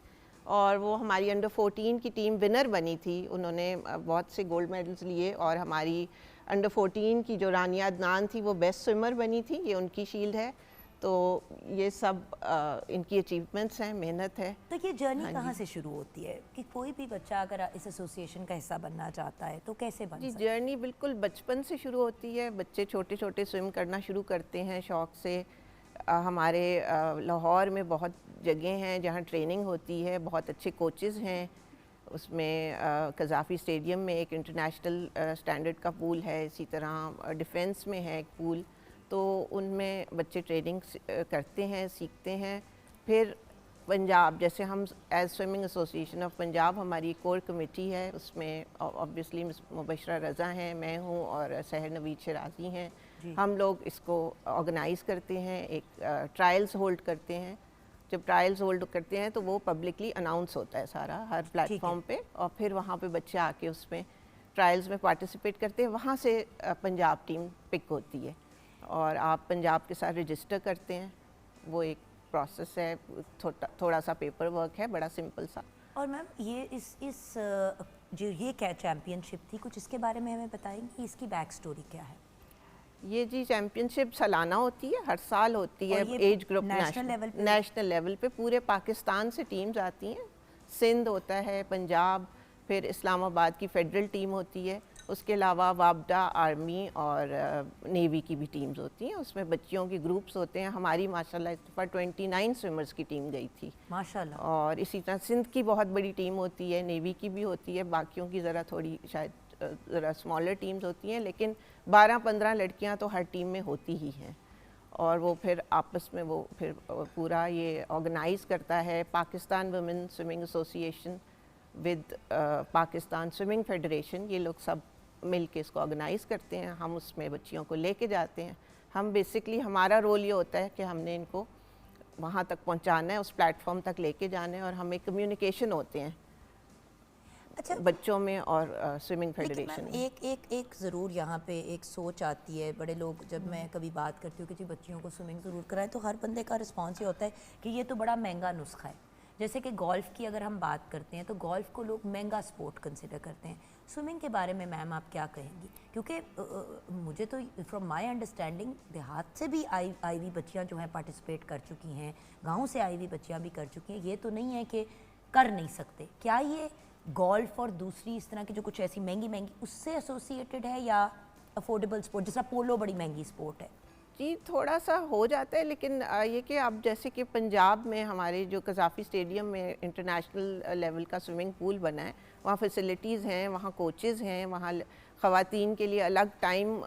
Speaker 10: और वो हमारी अंडर 14 की टीम विनर बनी थी. उन्होंने बहुत से गोल्ड मेडल्स लिए. और हमारी अंडर 14 की जो रानिया अदनान थी वो बेस्ट स्विमर बनी थी, ये उनकी शील्ड है. तो ये सब इनकी अचीवमेंट्स हैं, मेहनत है.
Speaker 1: तो ये जर्नी कहाँ से शुरू होती है कि कोई भी बच्चा अगर इस एसोसिएशन का हिस्सा बनना चाहता है तो कैसे बन सकता है?
Speaker 10: जर्नी बिल्कुल बचपन से शुरू होती है. बच्चे छोटे छोटे स्विम करना शुरू करते हैं शौक़ से. हमारे लाहौर में बहुत जगह हैं जहाँ ट्रेनिंग होती है, बहुत अच्छे कोचेज़ हैं. उसमें कज़ाफ़ी स्टेडियम में एक इंटरनेशनल स्टैंडर्ड का पूल है. इसी तरह डिफेंस में है एक पूल. तो उनमें बच्चे ट्रेनिंग करते हैं, सीखते हैं. फिर पंजाब, जैसे हम as swimming association of Punjab, हमारी कोर कमेटी है. उसमें ऑब्वियसली मुबशरा रज़ा हैं, मैं हूँ, और सहर नवीद शराजी हैं. हम लोग इसको ऑर्गेनाइज़ करते हैं. एक ट्रायल्स होल्ड करते हैं. जब ट्रायल्स होल्ड करते हैं तो वो पब्लिकली अनाउंस होता है सारा हर प्लेटफॉर्म पे. और फिर वहाँ पे बच्चे आके उसमें ट्रायल्स में पार्टिसिपेट करते हैं. वहाँ से पंजाब टीम पिक होती है और आप पंजाब के साथ रजिस्टर करते हैं. वो एक प्रोसेस है, थोड़ा सा पेपर वर्क है, बड़ा सिंपल सा.
Speaker 1: और मैम ये इस जो ये क्या चैम्पियनशिप थी, कुछ इसके बारे में हमें बताएंगी, इसकी बैक स्टोरी क्या है?
Speaker 10: ये जी चैम्पियनशिप सालाना होती है, हर साल होती है. एज ग्रुप नेशनल लेवल पे पूरे पाकिस्तान से टीम्स आती हैं. सिंध होता है, पंजाब, फिर इस्लामाबाद की फेडरल टीम होती है. उसके अलावा वाबडा, आर्मी और नेवी की भी टीम्स होती हैं. उसमें बच्चियों के ग्रुप्स होते हैं. हमारी माशाल्लाह इस दफ़ा 29 स्विमर्स की टीम गई थी
Speaker 1: माशाल्लाह.
Speaker 10: और इसी तरह सिंध की बहुत बड़ी टीम होती है, नेवी की भी होती है. बाकियों की ज़रा थोड़ी शायद ज़रा स्मॉलर टीम्स होती हैं, लेकिन 12-15 लड़कियां तो हर टीम में होती ही हैं. और वो फिर आपस में वो फिर पूरा ये ऑर्गेनाइज़ करता है Pakistan women swimming association with Pakistan swimming federation. ये लोग सब मिल के इसको ऑर्गेनाइज़ करते हैं. हम उसमें बच्चियों को लेके जाते हैं. हम बेसिकली हमारा रोल ये होता है कि हमने इनको वहाँ तक पहुँचाना है, उस प्लेटफॉर्म तक लेके जाना है. और हमें कम्युनिकेशन होते हैं
Speaker 1: अच्छा
Speaker 10: बच्चों में और स्विमिंग फेडरेशन में.
Speaker 1: एक ज़रूर यहाँ पे एक सोच आती है. बड़े लोग, जब मैं कभी बात करती हूँ कि जी बच्चियों को स्विमिंग ज़रूर कराएं, तो हर बंदे का रिस्पॉन्स ये होता है कि ये तो बड़ा महंगा नुस्खा है. जैसे कि गोल्फ़ की अगर हम बात करते हैं तो गोल्फ़ को लोग महंगा स्पोर्ट कंसिडर करते हैं. स्विमिंग के बारे में मैम आप क्या कहेंगी? क्योंकि मुझे तो फ्रॉम माय अंडरस्टैंडिंग देहात से भी आई हुई बच्चियाँ जो हैं पार्टिसिपेट कर चुकी हैं, गाँव से आई हुई बच्चियाँ भी कर चुकी हैं. ये तो नहीं है कि कर नहीं सकते. क्या ये गोल्फ और दूसरी इस तरह की जो कुछ ऐसी महंगी उससे एसोसिएटेड है, या अफोर्डेबल स्पोर्ट जैसा पोलो बड़ी महंगी स्पोर्ट है?
Speaker 10: जी थोड़ा सा हो जाता है, लेकिन ये कि अब जैसे कि पंजाब में हमारे जो कज़ाफ़ी स्टेडियम में इंटरनेशनल लेवल का स्विमिंग पूल बना है, वहाँ फैसिलिटीज़ हैं, वहाँ कोचेज़ हैं, वहाँ ख़वातीन के लिए अलग टाइम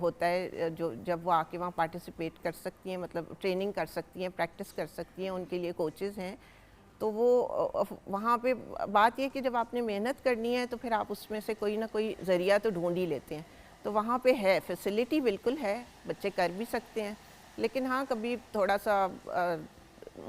Speaker 10: होता है जो जब वो आके वहाँ पार्टिसिपेट कर सकती हैं, मतलब ट्रेनिंग कर सकती हैं, प्रैक्टिस कर सकती हैं. उनके लिए कोचेज़ हैं. तो वो वहाँ पे बात ये कि जब आपने मेहनत करनी है तो फिर आप उसमें से कोई ना कोई ज़रिया तो ढूंढ ही लेते हैं। तो वहाँ पे है, फैसिलिटी बिल्कुल है, बच्चे कर भी सकते हैं, लेकिन हाँ कभी थोड़ा सा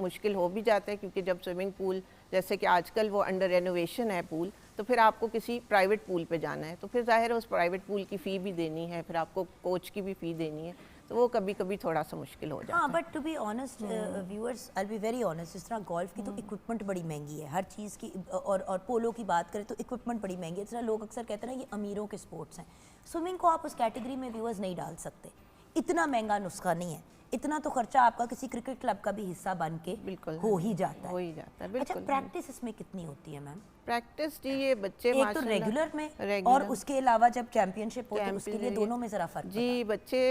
Speaker 10: मुश्किल हो भी जाता है, क्योंकि जब स्विमिंग पूल जैसे कि आजकल वो अंडर रेनोवेशन है पूल, तो फिर आपको किसी प्राइवेट पूल पे जाना है, तो फिर ज़ाहिर है उस प्राइवेट पूल की फ़ी भी देनी है, फिर आपको कोच की भी फ़ी देनी है, तो वो कभी कभी थोड़ा सा मुश्किल हो जाता है।
Speaker 1: हाँ, but to be honest viewers, I be very honest, जिस तरह गोल्फ की तो इक्विपमेंट बड़ी महंगी है, हर चीज़ की, और पोलो की बात करें तो इक्विपमेंट बड़ी महंगी है। जिस तरह लोग अक्सर कहते हैं ना ये अमीरों के स्पोर्ट्स हैं, स्विमिंग को आप उस कैटेगरी में व्यूअर्स नहीं डाल सकते, इतना महंगा नुस्खा नहीं है, इतना तो खर्चा आपका किसी क्रिकेट क्लब का भी हिस्सा बन के
Speaker 10: बिल्कुल
Speaker 1: हो ही जाता है।
Speaker 10: हो ही जाता है,
Speaker 1: अच्छा,
Speaker 10: बिल्कुल।
Speaker 1: प्रैक्टिस इसमें कितनी होती है मैम?
Speaker 10: प्रैक्टिस जी ये बच्चे
Speaker 1: एक तो रेगुलर में और उसके अलावा जब चैंपियनशिप होती है उसके लिए दोनों में ज़रा फर्क
Speaker 10: जी। बच्चे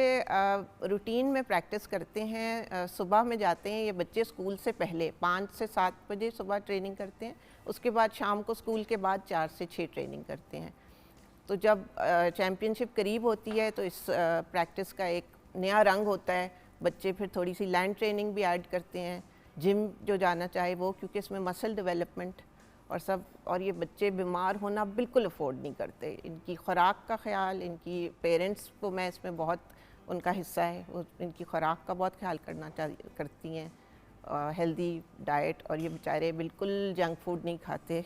Speaker 10: रूटीन में प्रैक्टिस करते हैं, सुबह में जाते हैं, ये बच्चे स्कूल से पहले 5 से 7 बजे सुबह ट्रेनिंग करते हैं, उसके बाद शाम को स्कूल के बाद 4 से 6 ट्रेनिंग करते हैं। तो जब चैम्पियनशिप करीब होती है तो इस प्रैक्टिस का एक नया रंग होता है, बच्चे फिर थोड़ी सी लैंड ट्रेनिंग भी ऐड करते हैं, जिम जो जाना चाहे वो, क्योंकि इसमें मसल डेवलपमेंट और सब, और ये बच्चे बीमार होना बिल्कुल अफोर्ड नहीं करते। इनकी खुराक का ख्याल, इनकी पेरेंट्स को मैं इसमें बहुत उनका हिस्सा है, वो इनकी खुराक का बहुत ख्याल करती हैं, हेल्दी डाइट, और ये बेचारे बिल्कुल जंक फूड नहीं खाते,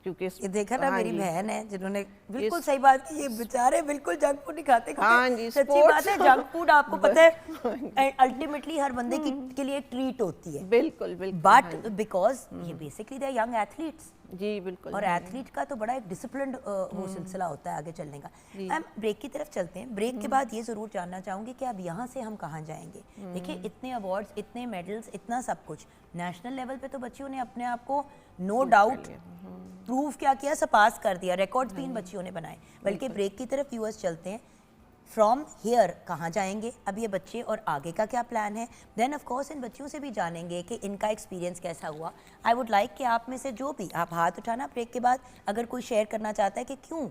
Speaker 10: क्योंकि
Speaker 1: ये देखा ना मेरी बहन है जिन्होंने बिल्कुल सही बात की, ये बेचारे बिल्कुल जंक फूड नहीं खाते।
Speaker 10: हाँ जी,
Speaker 1: सच्ची बात है, जंक फूड आपको पता है अल्टीमेटली हर बंदे के लिए एक ट्रीट होती है।
Speaker 10: बिल्कुल बिल्कुल।
Speaker 1: बट बिकॉज ये बेसिकली दे यंग एथलीट्स
Speaker 10: जी, बिल्कुल।
Speaker 1: और एथलीट का तो बड़ा एक डिसिप्लिन्ड वो सिलसिला होता है आगे चलने का। मैम ब्रेक की तरफ चलते हैं। ब्रेक के बाद ये ज़रूर जानना चाहूँगी कि अब यहाँ से हम कहाँ जाएंगे। देखिए इतने अवार्ड्स, इतने मेडल्स, इतना सब कुछ नेशनल लेवल पे तो बच्चियों ने अपने आप को नो डाउट प्रूव क्या किया, सरपास कर दिया, रिकॉर्ड्स भी इन बच्चियों ने बनाए। बल्कि ब्रेक की तरफ व्यूअर्स चलते हैं, फ्रॉम हियर कहाँ जाएंगे, अब ये बच्चे और आगे का क्या प्लान है। देन ऑफ कोर्स इन बच्चियों से भी जानेंगे कि इनका एक्सपीरियंस कैसा हुआ। आई वुड लाइक कि आप में से जो भी, आप हाथ उठाना ब्रेक के बाद अगर कोई शेयर करना चाहता है कि क्यों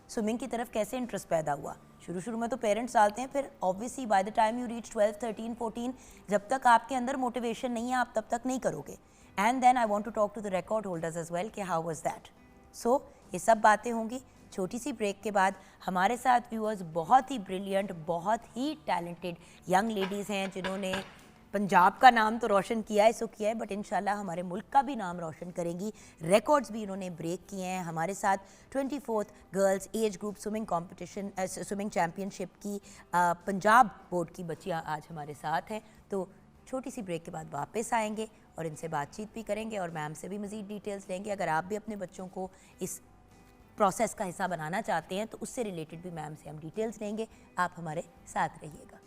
Speaker 1: स्विमिंग की तरफ कैसे इंटरेस्ट पैदा हुआ। शुरू में तो पेरेंट्स डालते हैं, फिर obviously by the time you reach 12, 13, 14, जब तक आपके अंदर मोटिवेशन नहीं है आप तब तक नहीं करोगे। And then I want to talk to the record holders as well कि हाउ वाज दैट। सो ये सब बातें होंगी छोटी सी ब्रेक के बाद। हमारे साथ व्यूअर्स बहुत ही ब्रिलियंट, बहुत ही टैलेंटेड यंग लेडीज़ हैं जिन्होंने पंजाब का नाम तो रोशन किया है, सो किया है, बट इंशाल्लाह हमारे मुल्क का भी नाम रोशन करेंगी। रिकॉर्ड्स भी इन्होंने ब्रेक किए हैं। हमारे साथ 24th girls age group swimming competition, swimming championship की पंजाब बोर्ड की बच्चियाँ आज हमारे साथ हैं। तो छोटी सी ब्रेक के बाद वापस आएंगे और इनसे बातचीत भी करेंगे और मैम से भी मज़ीद डिटेल्स लेंगे। अगर आप भी अपने बच्चों को इस प्रोसेस का हिस्सा बनाना चाहते हैं तो उससे रिलेटेड भी मैम से हम डिटेल्स लेंगे। आप हमारे साथ रहिएगा।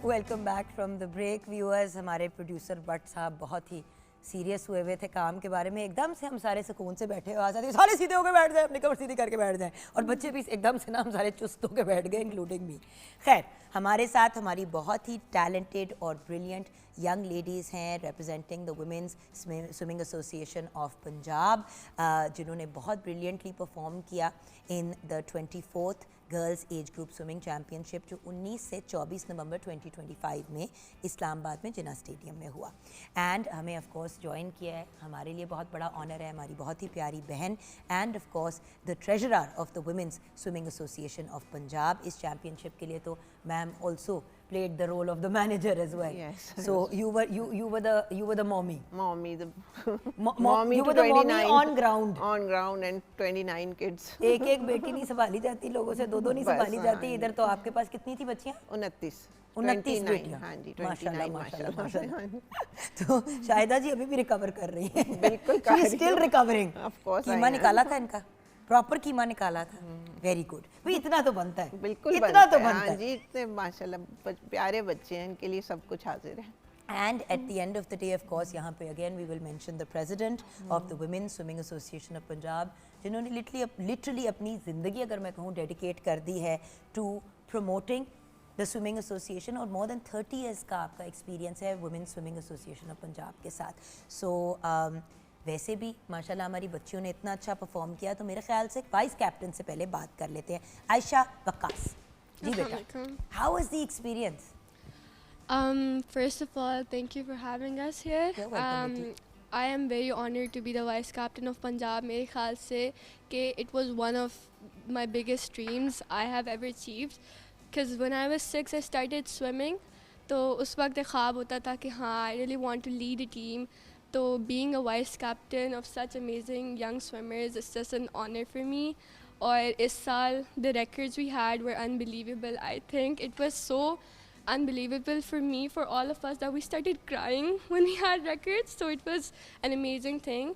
Speaker 1: Welcome back from the break viewers. हमारे प्रोड्यूसर भट्ट साहब बहुत ही सीरियस हुए हुए थे काम के बारे में। एकदम से हम सारे सुकून से बैठे हुए आजादी, सारे सीधे होकर बैठ जाए, अपनी कमर सीधी करके बैठ जाएं, और बच्चे भी एकदम से ना हम सारे चुस्त होकर बैठ गए, इंक्लूडिंग मी। खैर, हमारे साथ हमारी बहुत ही टैलेंटेड और ब्रिलियंट यंग लेडीज़ हैं representing the women's swimming association of Punjab, जिन्होंने बहुत ब्रिलियंटली परफॉर्म किया in the 24th girls age group swimming championship जो 19 से 24 नवंबर 2025 में इस्लामाबाद में जिना स्टेडियम में हुआ। एंड हमें ऑफ कोर्स ज्वाइन किया है, हमारे लिए बहुत बड़ा ऑनर है, हमारी बहुत ही प्यारी बहन end of course the treasurer of the women's swimming association of Punjab. इस चैम्पियनशिप के लिए तो ma'am also played the role of the manager as well.
Speaker 10: Yes.
Speaker 1: So you were the mommy.
Speaker 10: Mommy, the
Speaker 1: mommy you were the mommy on ground.
Speaker 10: On ground and 29 kids.
Speaker 1: एक बेटी नहीं संभाली जाती लोगों से, दो नहीं संभाली जाती। इधर तो आपके पास कितनी थी बच्चियाँ? 29 बेटियाँ।
Speaker 10: हाँ जी,
Speaker 1: माशाल्लाह। तो शाहिदा जी अभी भी रिकवर कर रही हैं।
Speaker 10: बिल्कुल
Speaker 1: स्टिल रिकवरिंग। कीमा निकाला था इनका, प्रॉपर कीमा निकाला था। Very good. भाई इतना तो बनता है,
Speaker 10: बिल्कुल
Speaker 1: इतना तो बनता है।
Speaker 10: हाँ जी, इतने माशाल्लाह प्यारे बच्चे हैं, इनके लिए सब कुछ हाजिर है।
Speaker 1: And at the end of the day, of course, यहाँ पे again we will mention the president of the Women's Swimming Association of Punjab, जिन्होंने literally अपनी ज़िंदगी अगर मैं कहूँ डेडिकेट कर दी है to promoting the swimming association, और मोर देन 30 ईयर्स का आपका एक्सपीरियंस है women swimming association of Punjab के साथ. सो वैसे भी माशाल्लाह हमारी बच्चियों ने इतना अच्छा परफॉर्म किया, तो मेरे ख्याल से वाइस कैप्टन से पहले बात कर लेते हैं. आयशा वक्कास जी बेटा, how was the experience?
Speaker 5: First of all, thank you for having us here.
Speaker 1: You're welcome, Niti.
Speaker 5: I am very honored to be the vice captain of Punjab. मेरे ख्याल से कि it was one of my biggest dreams I have ever achieved. Because when I was 6, I started swimming. तो उस वक्त एक ख्वाब होता था कि हाँ, I really want to lead a team. So being a vice captain of such amazing young swimmers is just an honor for me. और इस साल the records we had were unbelievable. I think it was so unbelievable for me, for all of us, that we started crying when we had records. So it was an amazing thing.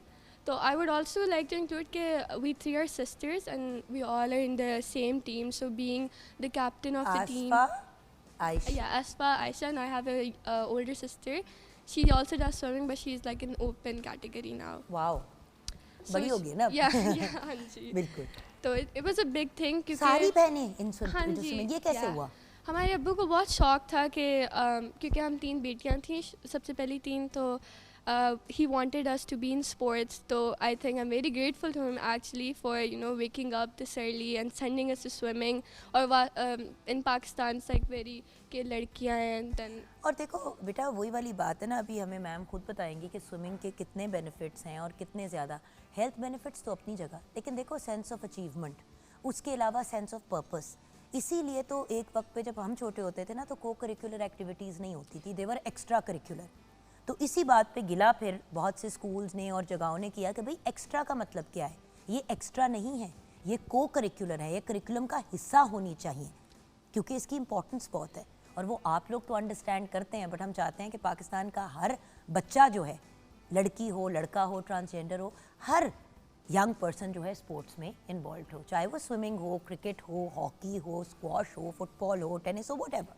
Speaker 5: So I would also like to include that we 3 are sisters and we all are in the same team. So being the captain of the team.
Speaker 1: Aisha.
Speaker 5: Yeah, Asfa, Aisha, and I have a older sister. She also does swimming, but she's like in open category now.
Speaker 1: Wow. बड़ी हो गई ना.
Speaker 5: Yeah, हाँ जी.
Speaker 1: बिल्कुल.
Speaker 5: तो it was a big thing क्योंकि
Speaker 1: सारी बहनें इन
Speaker 5: हाँ जी,
Speaker 1: ये कैसे हुआ?
Speaker 5: हमारे अब्बू को बहुत शौक था कि क्योंकि हम 3 बेटियां थीं, सबसे पहली 3, तो he wanted us to be in sports. So I think I'm very grateful to him actually for waking up this early and sending us to swimming. और in Pakistan it's like very कि लड़कियां हैं then.
Speaker 1: और देखो बेटा वही वाली बात है ना, अभी हमें मैम खुद बताएंगी कि स्विमिंग के कितने बेनिफिट्स हैं और कितने ज़्यादा. हेल्थ बेनिफिट्स तो अपनी जगह, लेकिन देखो सेंस ऑफ अचीवमेंट, उसके अलावा सेंस ऑफ पर्पस. इसीलिए तो एक वक्त पे जब हम छोटे होते थे ना तो को करिकुलर एक्टिविटीज़ नहीं होती थी, देवर एक्स्ट्रा करिकुलर. तो इसी बात पे गिला फिर बहुत से स्कूल्स ने और जगहों ने किया कि भाई एक्स्ट्रा का मतलब क्या है. ये एक्स्ट्रा नहीं है, ये को करिकुलर है, ये करिकुलम का हिस्सा होनी चाहिए क्योंकि इसकी इम्पोर्टेंस बहुत है. और वो आप लोग तो अंडरस्टैंड करते हैं, बट हम चाहते हैं कि पाकिस्तान का हर बच्चा जो है, लड़की हो लड़का हो ट्रांसजेंडर हो, हर यंग पर्सन जो है स्पोर्ट्स में इन्वॉल्व हो, चाहे वो स्विमिंग हो, क्रिकेट हो, हॉकी हो, स्क्वॉश हो, फुटबॉल हो, टेनिस हो, व्हाटएवर.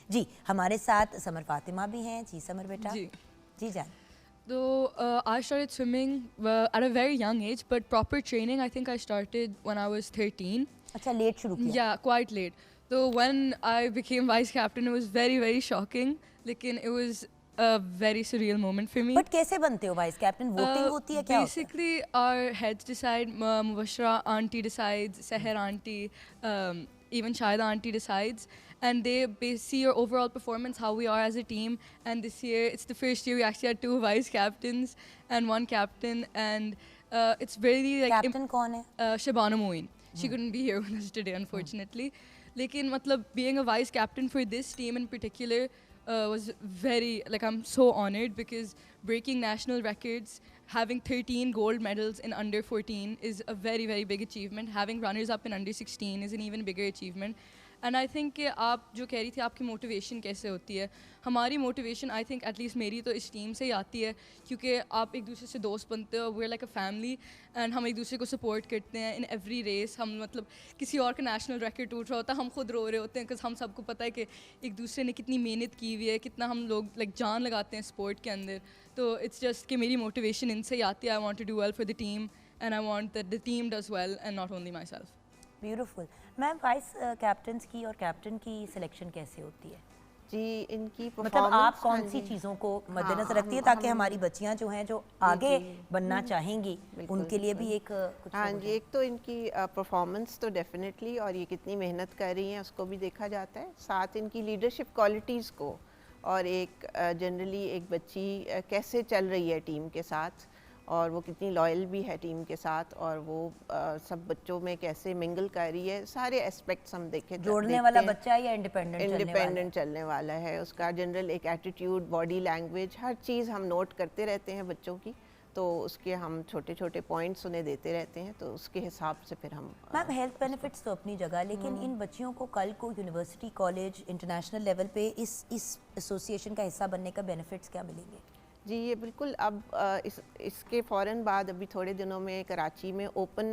Speaker 1: जी हमारे साथ समर फातिमा भी हैं. जी समर बेटा. जी जान.
Speaker 6: So I started swimming at a very young age, but proper training I think I started when I was 13.
Speaker 1: अच्छा लेट शुरू किया.
Speaker 6: Yeah, quite late. So when I became vice captain, it was very, very shocking. लेकिन it was a very surreal moment for me.
Speaker 1: But कैसे बनते हो vice captain? Voting होती है क्या?
Speaker 6: Basically, our heads decide. Mubashra auntie decides. Seher auntie, even Shahida auntie decides, and they see your overall performance, how we are as a team. And this year, it's the first year we actually had 2 vice captains and 1 captain, and it's really like.
Speaker 1: Captain कौन है?
Speaker 6: Shabana Moeen. She couldn't be here with us today, unfortunately. लेकिन मतलब being a vice captain for this team in particular was very, like, I'm so honored because breaking national records, having 13 gold medals in under 14 is a very, very big achievement. Having runners up in under 16 is an even bigger achievement. And I think कि आप जो कह रही थी आपकी motivation कैसे होती है, हमारी मोटिवेशन आई थिंक एटलीस्ट मेरी तो इस टीम से ही आती है क्योंकि आप एक दूसरे से दोस्त बनते हो. We are like a family and हम एक दूसरे को सपोर्ट करते हैं इन एवरी रेस. हम मतलब किसी और का नेशनल रिकॉर्ड टूट रहा होता है हम खुद रो रहे होते हैं बिकॉज हम सबको पता है कि एक दूसरे ने कितनी मेहनत की हुई है, कितना हम लोग लाइक जान लगाते हैं स्पोर्ट के अंदर. तो इट्स जस्ट कि मेरी मोटिवेशन इनसे ही आती है. I want to do well for the team and I want that the team does well and not only myself.
Speaker 1: Beautiful. Ma'am vice captains की और कैप्टन की सिलेक्शन कैसे होती है?
Speaker 10: जी इनकी
Speaker 1: मतलब आप कौन सी चीज़ों को मद्देनजर रखती है ताकि हमारी बच्चियां जो हैं जो आगे बनना चाहेंगी उनके लिए भी एक कुछ?
Speaker 10: हाँ जी, एक तो इनकी परफॉर्मेंस तो डेफिनेटली, और ये कितनी मेहनत कर रही हैं उसको भी देखा जाता है. साथ इनकी लीडरशिप क्वालिटीज़ को, और एक जनरली एक बच्ची कैसे चल रही है टीम के साथ और वो कितनी लॉयल भी है टीम के साथ, और वो सब बच्चों में कैसे मिंगल कर रही है. सारे एस्पेक्ट्स हम
Speaker 1: जोड़ने वाला बच्चा है या इंडिपेंडेंट
Speaker 10: चलने वाला है, उसका जनरल एक एटीट्यूड, बॉडी लैंग्वेज, हर चीज़ हम नोट करते रहते हैं बच्चों की. तो उसके हम छोटे छोटे पॉइंट्स उन्हें देते रहते हैं, तो उसके हिसाब से फिर हम.
Speaker 1: मैम हेल्थ बेनिफिट्स तो अपनी जगह, लेकिन इन बच्चियों को कल को यूनिवर्सिटी, कॉलेज, इंटरनेशनल लेवल पे इस एसोसिएशन का हिस्सा बनने का बेनिफिट्स क्या मिलेंगे?
Speaker 10: जी ये बिल्कुल. अब इसके फ़ौरन बाद अभी थोड़े दिनों में कराची में ओपन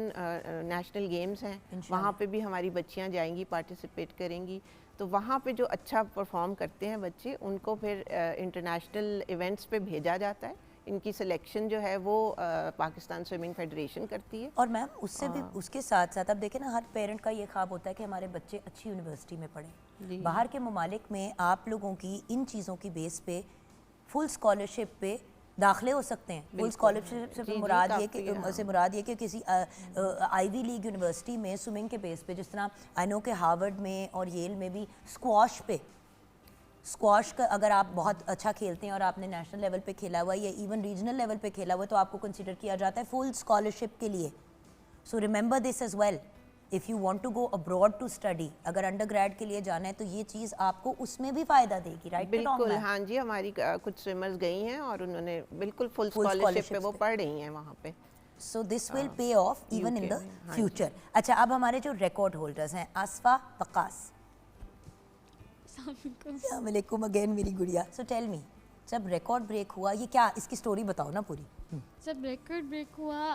Speaker 10: नेशनल गेम्स हैं, वहाँ पे भी हमारी बच्चियाँ जाएंगी, पार्टिसिपेट करेंगी. तो वहाँ पे जो अच्छा परफॉर्म करते हैं बच्चे, उनको फिर इंटरनेशनल इवेंट्स पे भेजा जाता है. इनकी सिलेक्शन जो है वो पाकिस्तान स्विमिंग फेडरेशन करती है.
Speaker 1: और मैम उससे भी उसके साथ साथ अब देखें ना, हर पेरेंट का ये ख्वाब होता है कि हमारे बच्चे अच्छी यूनिवर्सिटी में पढ़ें, बाहर के ममालिक में आप लोगों की इन चीज़ों की बेस पे फुल स्कॉलरशिप पे दाखिले हो सकते हैं। फुल स्कॉलरशिप से मुराद ये कि किसी आईवी लीग यूनिवर्सिटी में स्विमिंग के बेस पे, जिस तरह आई नो कि हार्वर्ड में और येल में भी स्क्वाश का अगर आप बहुत अच्छा खेलते हैं और आपने नेशनल लेवल पे खेला हुआ है या इवन रीजनल लेवल पे खेला हुआ है तो आपको कंसिडर किया जाता है फुल स्कॉलरशिप के लिए। So remember this as well, if you want to go abroad to study, अगर अंडर ग्रेड के लिए जाना है तो ये चीज़ आपको उसमें भी फ़ायदा देगी, राइट?
Speaker 10: बिल्कुल, हाँ जी, हमारी कुछ स्विमर्स गई हैं और उन्होंने बिल्कुल फुल स्कॉलरशिप पे वो पढ़ रही हैं वहाँ पे।
Speaker 1: So this will pay of even in the future. अच्छा, अब हमारे जो रिकॉर्ड होल्डर्स हैं, आसफा वकास। अस्सलाम वालेकुम अगेन मेरी गुड़िया। सो टेल मी, जब रिकॉर्ड ब्रेक हुआ, ये क्या, इसकी स्टोरी बताओ ना पूरी।
Speaker 4: जब रिकॉर्ड ब्रेक हुआ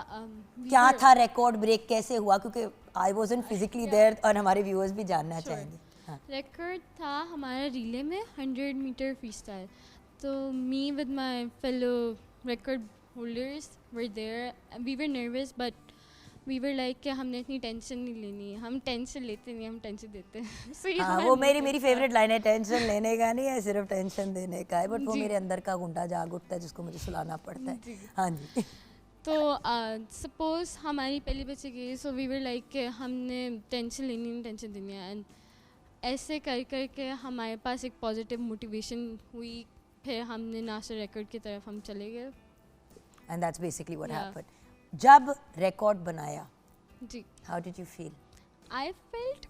Speaker 1: क्या था रिकॉर्ड ब्रेक, कैसे हुआ? क्योंकि आई वाज़न्ट फिजिकली देयर और हमारे व्यूअर्स भी जानना चाहेंगे।
Speaker 4: रिकॉर्ड था हमारा रिले में 100 मीटर फ्री स्टाइल। तो me with my fellow record holders were there, we were nervous but we were like कि हमने इतनी टेंशन नहीं लेनी है, हम टेंशन लेते नहीं, हम टेंशन देते हैं। so
Speaker 1: वो मेरी फेवरेट लाइन है, टेंशन लेने का नहीं है, सिर्फ टेंशन देने का है। बट वो मेरे अंदर का गुंडा जाग उठता है जिसको मुझे सुलाना पड़ता है। हाँ जी।
Speaker 4: तो सपोज हमारी पहली बच्चे गई, सो वी वर लाइक कि हमने टेंशन लेनी नहीं, टेंशन देनी है। एंड ऐसे कर कर के हमारे पास एक पॉजिटिव मोटिवेशन हुई, फिर हमने नेशनल रिकॉर्ड की तरफ हम चले गए।
Speaker 1: And that's basically what happened. जब रिकॉर्ड बनाया
Speaker 4: जी,
Speaker 1: how did you feel?
Speaker 4: I felt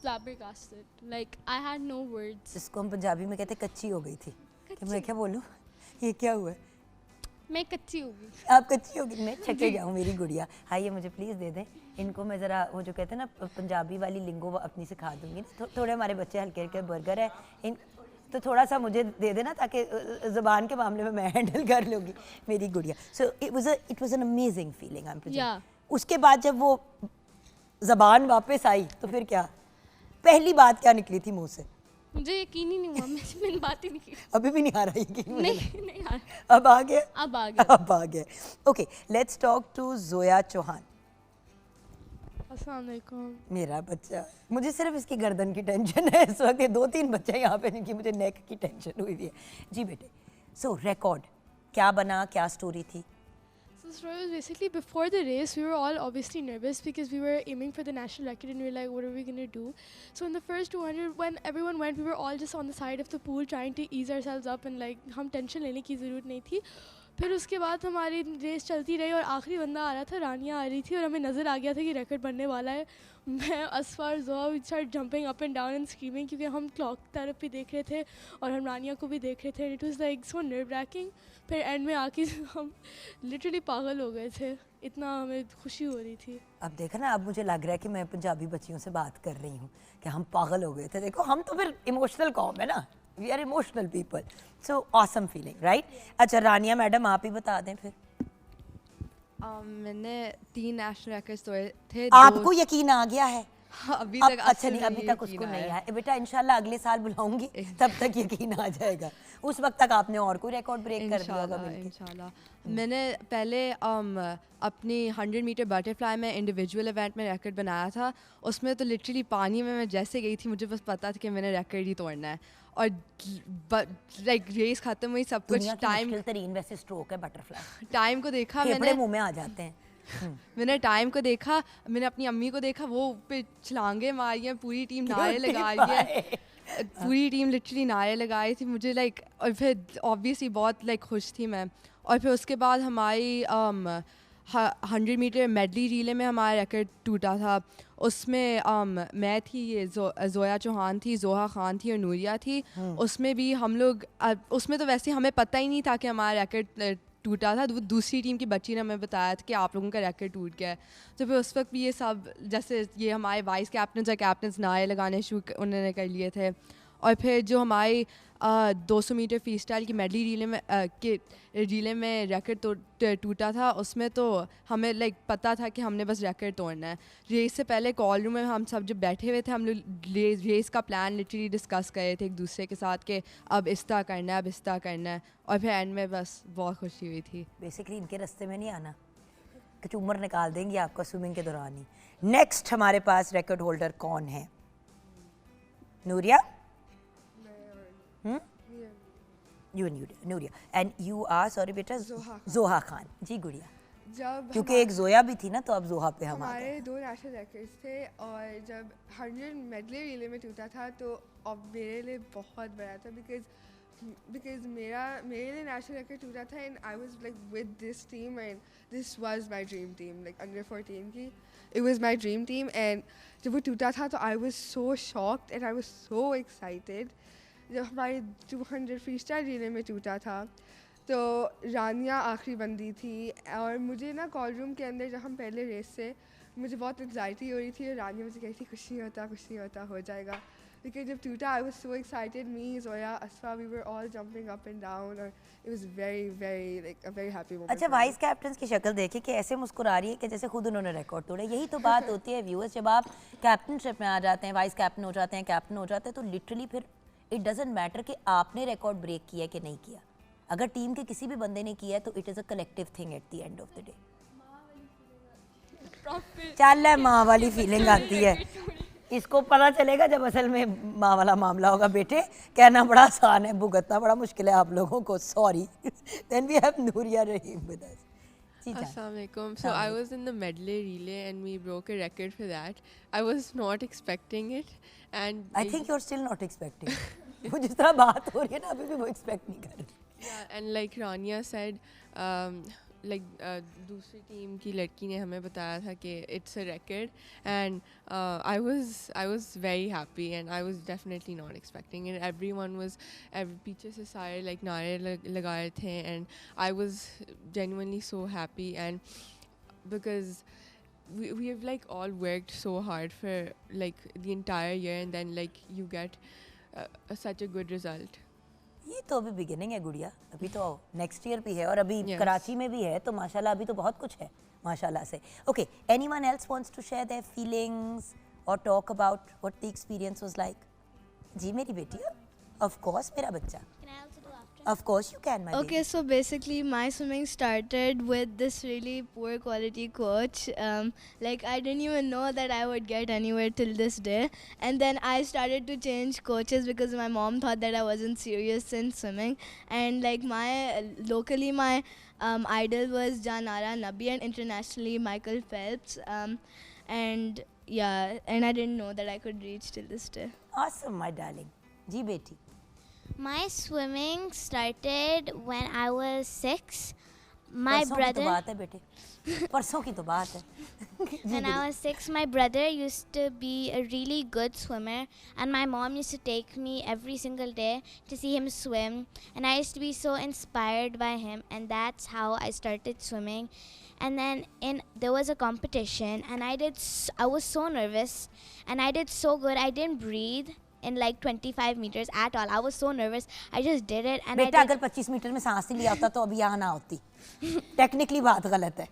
Speaker 4: flabbergasted, like I had no words.
Speaker 1: जिसको हम पंजाबी में कहते कच्ची हो गई थी। कि मैं क्या बोलूँ, ये क्या हुआ?
Speaker 4: मैं कच्ची हो गई।
Speaker 1: आप कच्ची हो गई? मैं छके जाऊँ मेरी गुड़िया। हाँ, ये मुझे प्लीज़ दे दें। इनको मैं ज़रा वो जो कहते हैं ना पंजाबी वाली लिंगो अपनी सिखा दूँगी। थोड़े हमारे बच्चे हल्के हल्के बर्गर है, इन तो थोड़ा सा मुझे दे देना ताकि ज़बान के मामले में मैं हैंडल कर लूँगी मेरी गुड़िया। So it was an amazing feeling. I am present. उसके बाद जब वो ज़बान वापस आई तो फिर क्या, पहली बात क्या निकली थी मुँह से?
Speaker 4: मुझे यकीन ही नहीं हुआ, मैंने बात ही नहीं की।
Speaker 1: अभी भी नहीं आ रहा यकीन?
Speaker 4: नहीं आ रहा।
Speaker 1: अब आ गया?
Speaker 4: अब आ गया।
Speaker 1: Okay, let's talk to Zoya Chauhan.
Speaker 5: अस्सलाम वालेकुम।
Speaker 1: मेरा बच्चा, मुझे सिर्फ इसकी गर्दन की टेंशन है इस वक्त। 2-3 बच्चे यहाँ पे जिनकी मुझे नेक की टेंशन हुई हुई है। जी बेटे, सो रिकॉर्ड क्या बना, क्या स्टोरी थी?
Speaker 5: So the story was basically before the race, we were all obviously nervous because we were aiming for the national record and we were like, what are we going to do? So in the first 200, when everyone went, we were all just on the side of the pool trying to ease ourselves up and like, हम tension लेने की ज़रूरत नहीं थी। फिर उसके बाद हमारी रेस चलती रही और आखिरी बंदा आ रहा था, रानिया आ रही थी और हमें नज़र आ गया था कि रिकॉर्ड बनने वाला है। मैं असफा और Zoya we start jumping up and down and screaming क्योंकि हम क्लॉक तरफ भी देख रहे थे और हम रानिया को भी देख रहे थे। It was like so nerve ranking. फिर एंड में आके हम लिटरली पागल हो गए थे, इतना हमें खुशी हो रही थी।
Speaker 1: अब देखा ना, अब मुझे लग रहा है कि मैं पंजाबी बच्चियों से बात कर रही हूँ कि हम पागल हो गए थे। देखो, हम तो फिर इमोशनल कौम है ना, we are emotional people. So awesome feeling, right? अच्छा रानिया मैडम, आप ही बता दें फिर।
Speaker 9: मैंने 3 नेशनल रिकॉर्ड्स तोड़े थे।
Speaker 1: आपको यकीन आ गया है?
Speaker 9: अभी तक
Speaker 1: अच्छा नहीं, अभी तक उसको नहीं आया। बेटा इंशाल्लाह अगले साल बुलाऊंगी, तब तक यकीन आ जाएगा। उस वक्त तक आपने और कोई रिकॉर्ड ब्रेक कर दिया होगा मिलके।
Speaker 9: इंशाल्लाह। मैंने पहले अपनी 100 मीटर बटरफ्लाई में इंडिविजुअल इवेंट में रिकॉर्ड बनाया था। उसमें तो लिटरली पानी में मैं जैसे गई थी, मुझे बस पता था कि मैंने रिकॉर्ड ही तोड़ना है। और लाइक रेस खत्म हुई, सब कुछ टाइम
Speaker 1: तरीन वैसे स्ट्रोक है बटरफ्लाई।
Speaker 9: टाइम को देखा
Speaker 1: मैंने, मुंह में आ जाते हैं।
Speaker 9: मैंने टाइम को देखा, मैंने अपनी अम्मी को देखा, वो पे छलांगे मारी हैं, पूरी टीम नारे लगा रही है, पूरी टीम लिटरली नारे लगाई थी। मुझे लाइक, और फिर ऑब्वियसली बहुत लाइक खुश थी मैं। और फिर उसके बाद हमारी 100 मीटर मेडली रिले में हमारा रिकॉर्ड टूटा था। उसमें मैं थी, ये जोया चौहान थी, जोहा खान थी और नूरिया थी। उसमें भी हम लोग, उसमें तो वैसे हमें पता ही नहीं था कि हमारा रिकॉर्ड टूटा था। दूसरी टीम की बच्ची ने हमें बताया था कि आप लोगों का रिकॉर्ड टूट गया है। तो फिर उस वक्त भी ये सब, जैसे ये हमारे वाइस कैप्टन और कैप्टन नारे लगाने शुरू उन्होंने कर लिए थे। और फिर जो हमारी 200 मीटर फ्री स्टाइल की मेडली रिले में रिकॉर्ड टूटा था, उसमें तो हमें लाइक पता था कि हमने बस रिकॉर्ड तोड़ना है। रेस से पहले कॉल रूम में हम सब जब बैठे हुए थे, हम लोग रेस का प्लान लिटरली डिस्कस कर रहे थे एक दूसरे के साथ कि अब इस तरह करना है, अब इस तरह करना है। और फिर एंड में बस बहुत खुशी हुई थी।
Speaker 1: बेसिकली इनके रास्ते में नहीं आना, कुछ उम्र निकाल देंगे आपका स्विमिंग के दौरान ही। नेक्स्ट हमारे पास रिकॉर्ड होल्डर कौन है? Nuriya? You Nuriya. And you are, sorry बेटा, जोहा खान. जी गुड़िया.
Speaker 7: जब
Speaker 1: क्योंकि एक जोया भी थी ना, तो अब जोहा पे हम आ गए.
Speaker 7: हमारे 2 नेशनल रिकॉर्ड्स थे और जब 100 मेडले रिले में टूटा था तो अब मेरे लिए बहुत बड़ा था because मेरे लिए नेशनल रिकॉर्ड टूटा था and I was like with this team and this was my dream team, like under 14 की. It was my dream team and जब वो टूटा था तो I was so shocked and I was so excited. जब हमारे 200 फ्री स्टाइल रिले में टूटा था तो रानिया आखिरी बंदी थी और मुझे ना कॉल रूम के अंदर जब हम पहले रेस से मुझे बहुत एंग्जाइटी हो रही थी और रानिया मुझे कही थी कुछ नहीं होता हो जाएगा. लेकिन जब टूटा I was so excited, me Zoya Asfa we were all jumping up and down और it was very like a very happy moment.
Speaker 1: अच्छा, वाइस कैप्टन की शक्ल देखिए कि ऐसे मुस्कुरा रही है कि जैसे खुद उन्होंने रिकॉर्ड तोड़ा. यही तो बात होती है व्यूअर्स, जब आप कैप्टनशिप में आ जाते हैं, वाइस कैप्टन हो जाते हैं, कैप्टन हो जाते हैं, तो लिटरली फिर इट डजंट मैटर कि आपने रिकॉर्ड ब्रेक किया कि नहीं किया. अगर टीम के किसी भी बंदे ने किया है तो it is a collective thing at the end of the day. चल है, माँ वाली फीलिंग आती है. इसको पता चलेगा जब असल में माँ वाला मामला होगा. बेटे, कहना बड़ा आसान है, भुगतना बड़ा मुश्किल है आप लोगों को. Sorry. Then we have Nooria Rahim with us.
Speaker 9: Assalamualaikum. So I was in the medley relay and we broke a record for that. I was not expecting it and
Speaker 1: I think you're still not expecting. वो जिस तरह बात हो रही है ना, अभी भी वो एक्सपेक्ट नहीं कर रही.
Speaker 9: Yeah, and like Rania said, दूसरी टीम की लड़की ने हमें बताया था कि it's a record and I was very happy and I was definitely not expecting it. Everyone was पीछे से सारे like नारे लगा रहे थे and I was genuinely so happy and because we have like all worked so hard for like the entire year and then like you get such a good result.
Speaker 1: ये तो अभी बिगिनिंग है गुड़िया, अभी तो नेक्स्ट ईयर भी है और अभी कराची में भी है, तो माशाल्लाह अभी तो बहुत कुछ है माशाल्लाह से. Okay, anyone else wants to share their feelings और talk about what the experience was like? जी मेरी बेटी, ऑफ कोर्स मेरा बच्चा. Of course you can, my
Speaker 11: Okay,
Speaker 1: baby.
Speaker 11: so basically my swimming started with this really poor quality coach. Like I didn't even know that I would get anywhere till this day. And then I started to change coaches because my mom thought that I wasn't serious in swimming. And like locally my idol was Janara Nabi and internationally Michael Phelps. And yeah, and I didn't know that I could reach till this day.
Speaker 1: Awesome, my darling. जी बेटी.
Speaker 3: My swimming started when I was 6. My
Speaker 1: परसों की तो
Speaker 3: brother,
Speaker 1: बात है बेटे, परसों की तो बात है.
Speaker 3: when I was 6, my brother used to be a really good swimmer, and my mom used to take me every single day to see him swim, and I used to be so inspired by him, and that's how I started swimming. And then there was a competition, and I was so nervous, and I did so good. I didn't breathe in like 25 meters at all. I was so nervous. I just did it and
Speaker 1: बेटा अगर 25 metre में सांस नहीं लिया होता तो अभी यहाँ ना होती. टेक्निकली बात गलत है.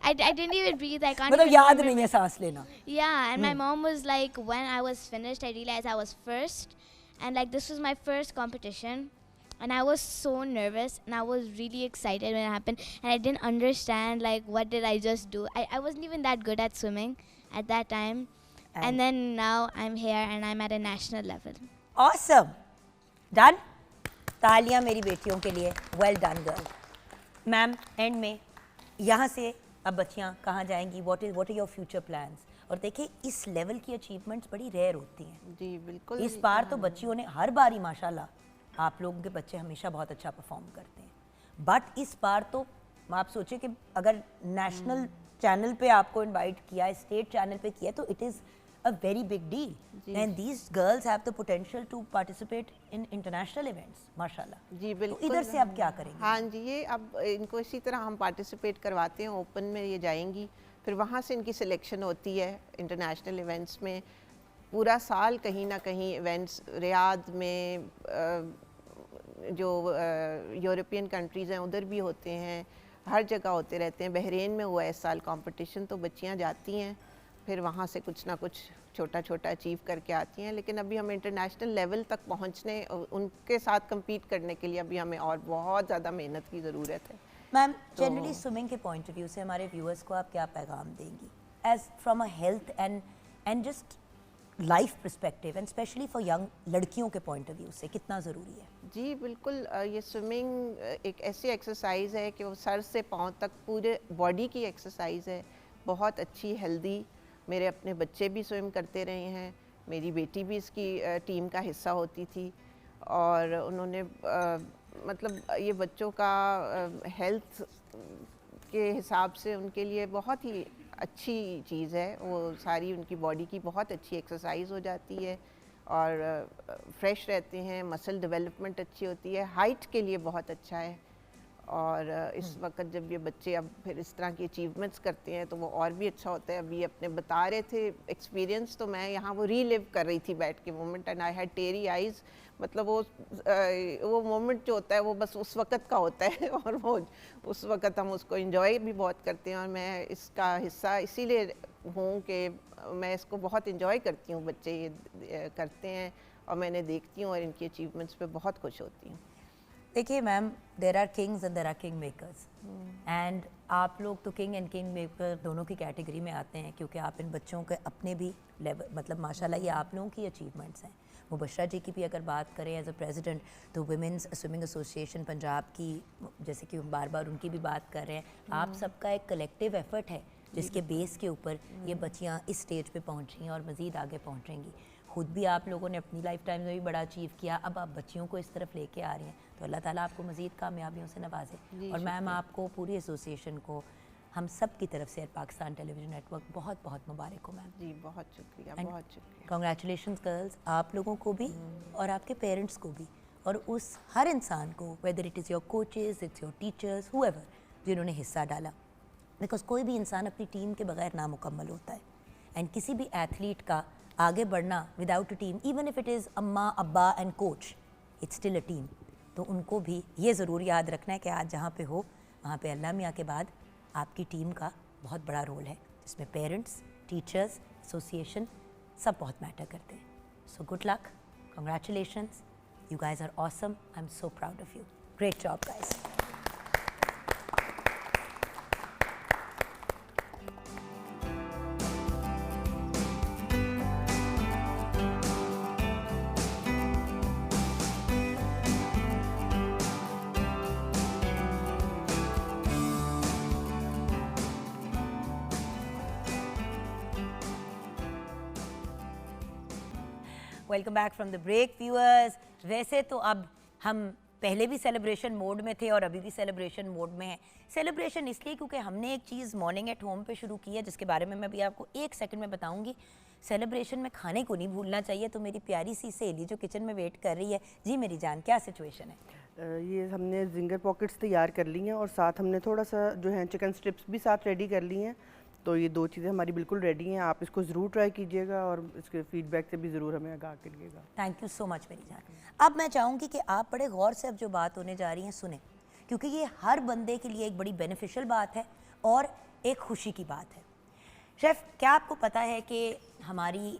Speaker 3: I didn't even breathe. I can't
Speaker 1: मतलब
Speaker 3: even
Speaker 1: याद
Speaker 3: remember.
Speaker 1: नहीं है सांस लेना.
Speaker 3: Yeah, and my mom was like, when I was finished, I realized I was first, and like this was my first competition, and I was so nervous, and I was really excited when it happened, and I didn't understand like what did I just do. I wasn't even that good at swimming at that time. And then now I'm here and I'm at a national level.
Speaker 1: Awesome. Done? तालियां मेरी बेटियों के लिए. Well done, girl. Ma'am, and में यहाँ से अब बच्चियाँ कहाँ जाएंगी? What are your future plans? और देखिए इस लेवल की अचीवमेंट्स बड़ी रेयर होती हैं.
Speaker 10: जी बिल्कुल.
Speaker 1: इस बार तो बच्चियों ने हर बार ही माशाल्लाह, आप लोगों के बच्चे हमेशा बहुत अच्छा परफॉर्म करते हैं, बट इस बार तो आप सोचिए कि अगर नेशनल चैनल पे आपको इनवाइट किया है, स्टेट चैनल पे किया, तो it is a very big deal. And these girls have the potential to participate in international events, माशाल्लाह.
Speaker 10: जी बिल्कुल.
Speaker 1: तो इधर से अब क्या करेंगे?
Speaker 10: हाँ जी, ये अब इनको इसी तरह हम पार्टिसिपेट करवाते हैं. ओपन में ये जाएंगी, फिर वहाँ से इनकी सिलेक्शन होती है इंटरनेशनल इवेंट्स में. पूरा साल कहीं ना कहीं इवेंट्स रियाद में, जो यूरोपियन कंट्रीज़ हैं उधर भी होते हैं, हर जगह होते रहते हैं. बहरीन में हुआ है इस साल कंपटीशन, तो बच्चियाँ जाती हैं, फिर वहाँ से कुछ ना कुछ छोटा छोटा अचीव करके आती हैं. लेकिन अभी हमें इंटरनेशनल लेवल तक पहुँचने, उनके साथ compete करने के लिए अभी हमें और बहुत ज़्यादा मेहनत की ज़रूरत है.
Speaker 1: मैम, जनरली स्विमिंग के पॉइंट ऑफ व्यू से हमारे व्यूअर्स को आप क्या पैगाम देंगी, as from a health and just life perspective and specially for young लड़कियों के पॉइंट ऑफ व्यू से कितना ज़रूरी है?
Speaker 10: जी बिल्कुल, ये स्विमिंग एक ऐसी एक्सरसाइज है कि वो सर से पाँव तक पूरे बॉडी की एक्सरसाइज है, बहुत अच्छी हेल्दी। मेरे अपने बच्चे भी स्विम करते रहे हैं, मेरी बेटी भी इसकी टीम का हिस्सा होती थी और उन्होंने मतलब ये बच्चों का हेल्थ के हिसाब से उनके लिए बहुत ही अच्छी चीज़ है। वो सारी उनकी बॉडी की बहुत अच्छी एक्सरसाइज हो जाती है और फ्रेश रहते हैं, मसल डेवलपमेंट अच्छी होती है, हाइट के लिए बहुत अच्छा है। और इस वक्त जब ये बच्चे अब फिर इस तरह की अचीवमेंट्स करते हैं तो वो और भी अच्छा होता है। अभी अपने बता रहे थे एक्सपीरियंस, तो मैं यहाँ वो रीलिव कर रही थी बैठ के moment, and I had teary eyes. मतलब वो मोमेंट जो होता है वो बस उस वक़्त का होता है और वो उस वक़्त हम उसको एंजॉय भी बहुत करते हैं। और मैं इसका हिस्सा इसीलिए हूँ कि मैं इसको बहुत एंजॉय करती हूँ, बच्चे ये करते हैं और मैंने देखती हूँ और इनकी अचीवमेंट्स पे बहुत खुश होती हूँ।
Speaker 1: देखिए ma'am, there are kings and there are king makers, and आप लोग तो किंग एंड किंग मेकर दोनों की कैटेगरी में आते हैं, क्योंकि आप इन बच्चों के अपने भी लेवल, मतलब माशाल्लाह ये आप लोगों की अचीवमेंट्स हैं। मुबशरा जी की भी अगर बात करें एज अ प्रेसिडेंट, तो वुमेंस स्विमिंग एसोसिएशन पंजाब की, जैसे कि हम बार बार उनकी भी बात कर रहे हैं, आप सबका एक कलेक्टिव एफर्ट है जिसके बेस के ऊपर ये बच्चियाँ इस स्टेज पे पहुँच रही हैं और मज़ीद आगे पहुँचेंगी। खुद भी आप लोगों ने अपनी लाइफ टाइम में भी बड़ा अचीव किया, अब आप बच्चियों को इस तरफ लेके आ रही हैं, तो अल्लाह ताला आपको मज़ीद कामयाबियों से नवाजे। और मैम आपको, पूरी एसोसिएशन को, हम सब की तरफ से पाकिस्तान टेलीविज़न नेटवर्क बहुत बहुत मुबारक हो मैम।
Speaker 10: जी बहुत शुक्रिया, बहुत शुक्रिया।
Speaker 1: कॉन्ग्रेचुलेशंस गर्ल्स, आप लोगों को भी और आपके पेरेंट्स को भी, और उस हर इंसान को, whether it is your coaches, it's your teachers, whoever, जिन्होंने हिस्सा डाला। बिकॉज कोई भी इंसान अपनी टीम के बगैर नामुकम्मल होता है, एंड किसी भी एथलीट का आगे बढ़ना without a team, even if it is अम्मा अब्बा and coach, it's still a team. तो उनको भी ये ज़रूर याद रखना है कि आज जहाँ पे हो वहाँ पे अल्लाह मियाँ के बाद आपकी टीम का बहुत बड़ा रोल है, जिसमें पेरेंट्स, टीचर्स, एसोसिएशन सब बहुत मैटर करते हैं। So good luck, congratulations, you guys are awesome, I am so proud of you, great job guys. Welcome back from the break viewers. वैसे तो अब हम पहले भी सेलिब्रेशन मोड में थे और अभी भी सेलिब्रेशन मोड में है। सेलिब्रेशन इसलिए क्योंकि हमने एक चीज़ मॉर्निंग एट होम पे शुरू की है, जिसके बारे में मैं भी आपको एक सेकंड में बताऊंगी। सेलिब्रेशन में खाने को नहीं भूलना चाहिए। तो मेरी प्यारी सी सहेली जो किचन में वेट कर रही है, जी मेरी जान, क्या सिचुएशन है?
Speaker 2: ये हमने जिंगर पॉकेट्स तैयार कर ली हैं और साथ हमने थोड़ा सा जो है चिकन स्ट्रिप्स भी साथ रेडी कर ली हैं। तो ये दो चीज़ें हमारी बिल्कुल रेडी हैं, आप इसको ज़रूर ट्राई कीजिएगा और इसके फीडबैक से भी ज़रूर हमें आगाह करिएगा।
Speaker 1: थैंक यू सो मच मेरी जान। अब मैं चाहूँगी कि आप बड़े गौर से अब जो बात होने जा रही हैं सुने, क्योंकि ये हर बंदे के लिए एक बड़ी बेनिफिशियल बात है और एक खुशी की बात है। शेफ़, क्या आपको पता है कि हमारी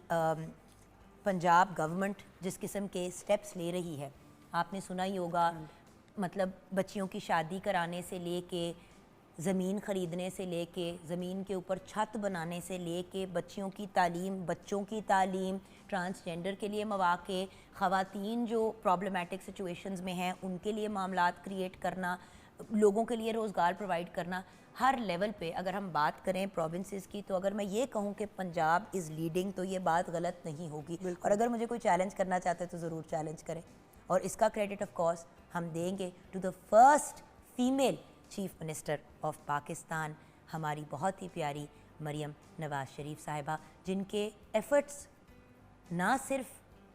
Speaker 1: पंजाब गवर्नमेंट जिस किस्म के स्टेप्स ले रही है, आपने सुना ही होगा, मतलब बच्चियों की शादी कराने से लेके, ज़मीन ख़रीदने से लेके, ज़मीन के ऊपर छत बनाने से लेके, बच्चियों की तालीम, बच्चों की तालीम, ट्रांसजेंडर के लिए मौक़े, ख़वातीन जो प्रॉब्लमेटिक सिचुएशंस में हैं उनके लिए मामलात क्रिएट करना, लोगों के लिए रोज़गार प्रोवाइड करना, हर लेवल पे अगर हम बात करें प्रोविंसेस की, तो अगर मैं ये कहूँ कि पंजाब इज़ लीडिंग तो ये बात गलत नहीं होगी। और अगर मुझे कोई चैलेंज करना चाहता है तो ज़रूर चैलेंज करें, और इसका क्रेडिट ऑफ कोर्स हम देंगे to the first female chief minister of Pakistan, हमारी बहुत ही प्यारी मरियम नवाज़ शरीफ साहिबा, जिनके एफ़र्ट्स ना सिर्फ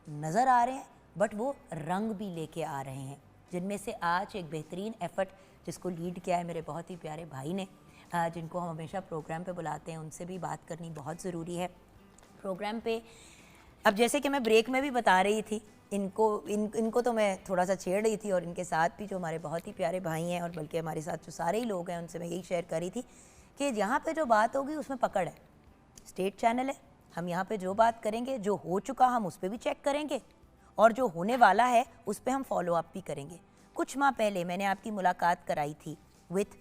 Speaker 1: नज़र आ रहे हैं बट वो रंग भी लेके आ रहे हैं। जिनमें से आज एक बेहतरीन एफ़र्ट जिसको लीड किया है मेरे बहुत ही प्यारे भाई ने, जिनको हम हमेशा प्रोग्राम पे बुलाते हैं, उनसे भी बात करनी बहुत ज़रूरी है प्रोग्राम पे। अब जैसे कि मैं ब्रेक में भी बता रही थी, इनको तो मैं थोड़ा सा छेड़ रही थी, और इनके साथ भी जो हमारे बहुत ही प्यारे भाई हैं, और बल्कि हमारे साथ जो सारे ही लोग हैं, उनसे मैं यही शेयर कर रही थी कि यहाँ पे जो बात होगी उसमें पकड़ है। स्टेट चैनल है, हम यहाँ पे जो बात करेंगे, जो हो चुका हम उस पर भी चेक करेंगे, और जो होने वाला है उस पर हम फॉलो अप भी करेंगे। कुछ माह पहले मैंने आपकी मुलाकात कराई थी विथ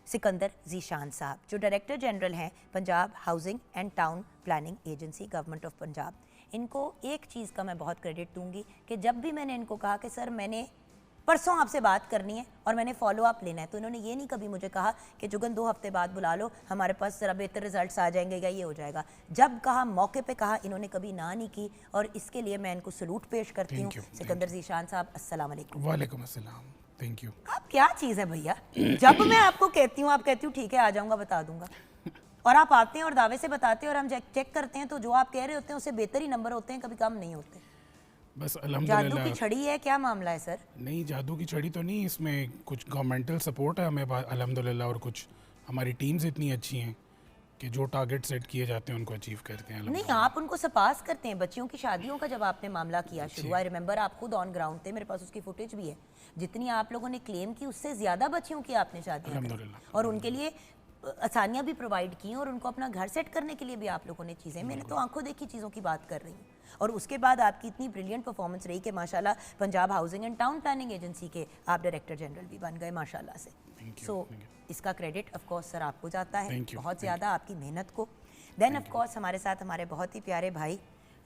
Speaker 1: सिकंदर ज़ीशान साहब, जो डायरेक्टर जनरल हैं Punjab housing and town planning agency, government of Punjab. इनको एक चीज़ का मैं बहुत क्रेडिट दूंगी कि जब भी मैंने इनको कहा कि सर मैंने परसों आपसे बात करनी है और मैंने फॉलो अप लेना है, तो इन्होंने ये नहीं कभी मुझे कहा कि जुगन 2 हफ्ते बाद बुला लो, हमारे पास ज़रा बेहतर रिजल्ट्स आ जाएंगे या ये हो जाएगा। जब कहा मौके पे कहा, इन्होंने कभी ना नहीं की और इसके लिए मैं इनको सलूट पेश करती हूँ। सिकंदर ज़ीशान साहब, अस्सलाम वालेकुम।
Speaker 12: वालेकुम अस्सलाम, थैंक यू।
Speaker 1: आप क्या चीज़ है भैया, जब मैं आपको कहती हूँ आप कहती हूँ ठीक है आ जाऊँगा, बता दूंगा, और आप आते हैं और दावे से बताते हैं और हम चेक करते हैं तो जो आप कह रहे होते हैं उससे बेहतर ही नंबर होते हैं, कभी कम नहीं होते।
Speaker 12: बस
Speaker 1: अल्हम्दुलिल्लाह। जादू की छड़ी है, क्या मामला है सर?
Speaker 12: नहीं, जादू की छड़ी तो नहीं, इसमें कुछ गवर्नमेंटल सपोर्ट है हमें अल्हम्दुलिल्लाह, और कुछ हमारी टीम्स इतनी अच्छी हैं कि जो टारगेट सेट किए जाते हैं उनको अचीव करते हैं।
Speaker 1: नहीं, आप उनको सपास करते हैं। बच्चियों की शादियों का जब आपने मामला किया शुरू, आई रिमेंबर आप खुद ऑन ग्राउंड थे, मेरे पास उसकी फुटेज भी है। जितनी आप लोगों ने क्लेम की उससे ज़्यादा बच्चियों की आपने शादियाँ की और उनके लिए आसानियाँ भी प्रोवाइड की और उनको अपना घर सेट करने के लिए भी आप लोगों ने चीज़ें, मैंने तो आंखों देखी चीज़ों की बात कर रही हूँ। और उसके बाद आपकी इतनी ब्रिलियंट परफॉर्मेंस रही कि माशाल्लाह Punjab housing and town planning agency के आप डायरेक्टर जनरल भी बन गए माशाल्लाह से। सो इसका क्रेडिट ऑफ कोर्स सर आपको जाता है बहुत ज़्यादा, आपकी मेहनत को। देन ऑफ कोर्स हमारे साथ हमारे बहुत ही प्यारे भाई,